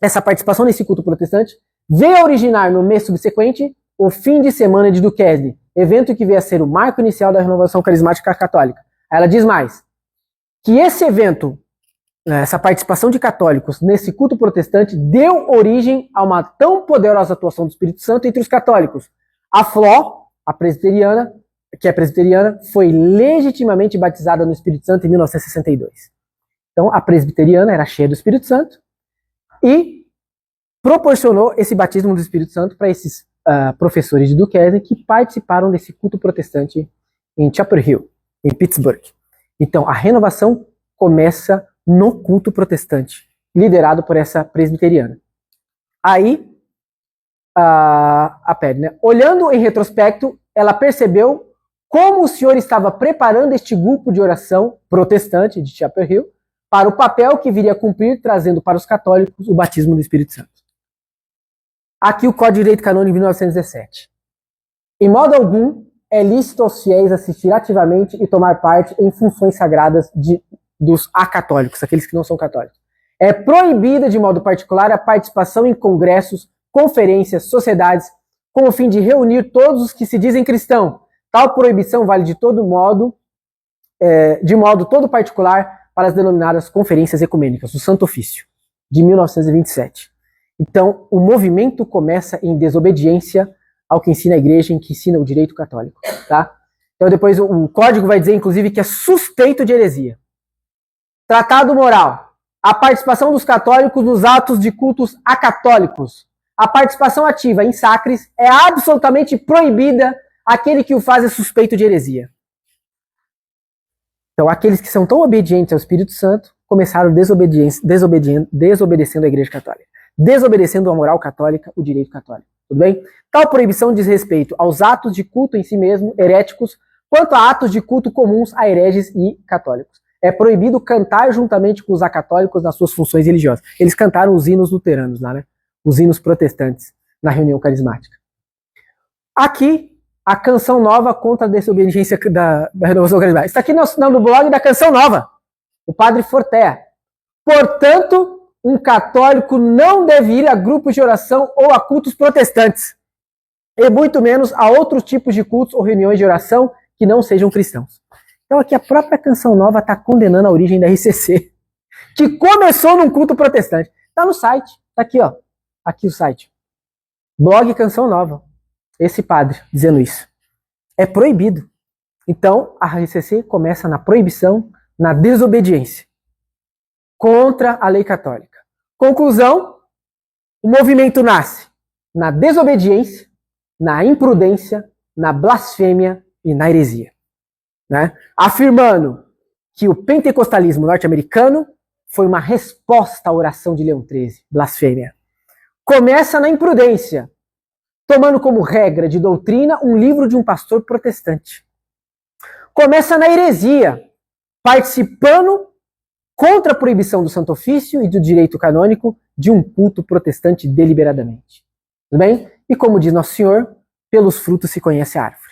Speaker 1: essa participação nesse culto protestante, veio a originar no mês subsequente o fim de semana de Duquesne, evento que veio a ser o marco inicial da renovação carismática católica. Aí ela diz mais, que esse evento, essa participação de católicos nesse culto protestante, deu origem a uma tão poderosa atuação do Espírito Santo entre os católicos. A Fló, a presbiteriana, que é presbiteriana, foi legitimamente batizada no Espírito Santo em 1962. Então, a presbiteriana era cheia do Espírito Santo e proporcionou esse batismo do Espírito Santo para esses professores de Duquesne que participaram desse culto protestante em Chapel Hill, em Pittsburgh. Então, a renovação começa no culto protestante, liderado por essa presbiteriana. Aí, a Perry, né? Olhando em retrospecto, ela percebeu como o Senhor estava preparando este grupo de oração protestante de Chapel Hill para o papel que viria a cumprir, trazendo para os católicos o batismo do Espírito Santo. Aqui o Código de Direito Canônico de 1917. Em modo algum, é lícito aos fiéis assistir ativamente e tomar parte em funções sagradas dos acatólicos, aqueles que não são católicos. É proibida de modo particular a participação em congressos, conferências, sociedades, com o fim de reunir todos os que se dizem cristãos. Tal proibição vale de modo todo particular para as denominadas conferências ecumênicas, o Santo Ofício, de 1927. Então, o movimento começa em desobediência ao que ensina a igreja e que ensina o direito católico. Tá? Então, depois o código vai dizer, inclusive, que é suspeito de heresia. Tratado moral. A participação dos católicos nos atos de cultos acatólicos. A participação ativa em sacres é absolutamente proibida. Aquele que o faz é suspeito de heresia. Então, aqueles que são tão obedientes ao Espírito Santo começaram desobedecendo a Igreja Católica, desobedecendo a moral católica, o direito católico. Tudo bem? Tal proibição diz respeito aos atos de culto em si mesmo, heréticos, quanto a atos de culto comuns a hereges e católicos. É proibido cantar juntamente com os acatólicos nas suas funções religiosas. Eles cantaram os hinos luteranos lá, né? Os hinos protestantes na reunião carismática. Aqui, a Canção Nova contra a desobediência da renovação carismática. Está aqui no blog da Canção Nova, o padre Fortea. Portanto, um católico não deve ir a grupos de oração ou a cultos protestantes, e muito menos a outros tipos de cultos ou reuniões de oração que não sejam cristãos. Então aqui a própria Canção Nova está condenando a origem da RCC, que começou num culto protestante. Está no site, está aqui, ó. Aqui o site. Blog Canção Nova. Esse padre dizendo isso. É proibido. Então, a RCC começa na proibição, na desobediência. Contra a lei católica. Conclusão, o movimento nasce na desobediência, na imprudência, na blasfêmia e na heresia. Né? Afirmando que o pentecostalismo norte-americano foi uma resposta à oração de Leão XIII, blasfêmia. Começa na imprudência, tomando como regra de doutrina um livro de um pastor protestante. Começa na heresia, participando contra a proibição do Santo Ofício e do direito canônico de um culto protestante deliberadamente. Tudo bem? E como diz Nosso Senhor, pelos frutos se conhece a árvore.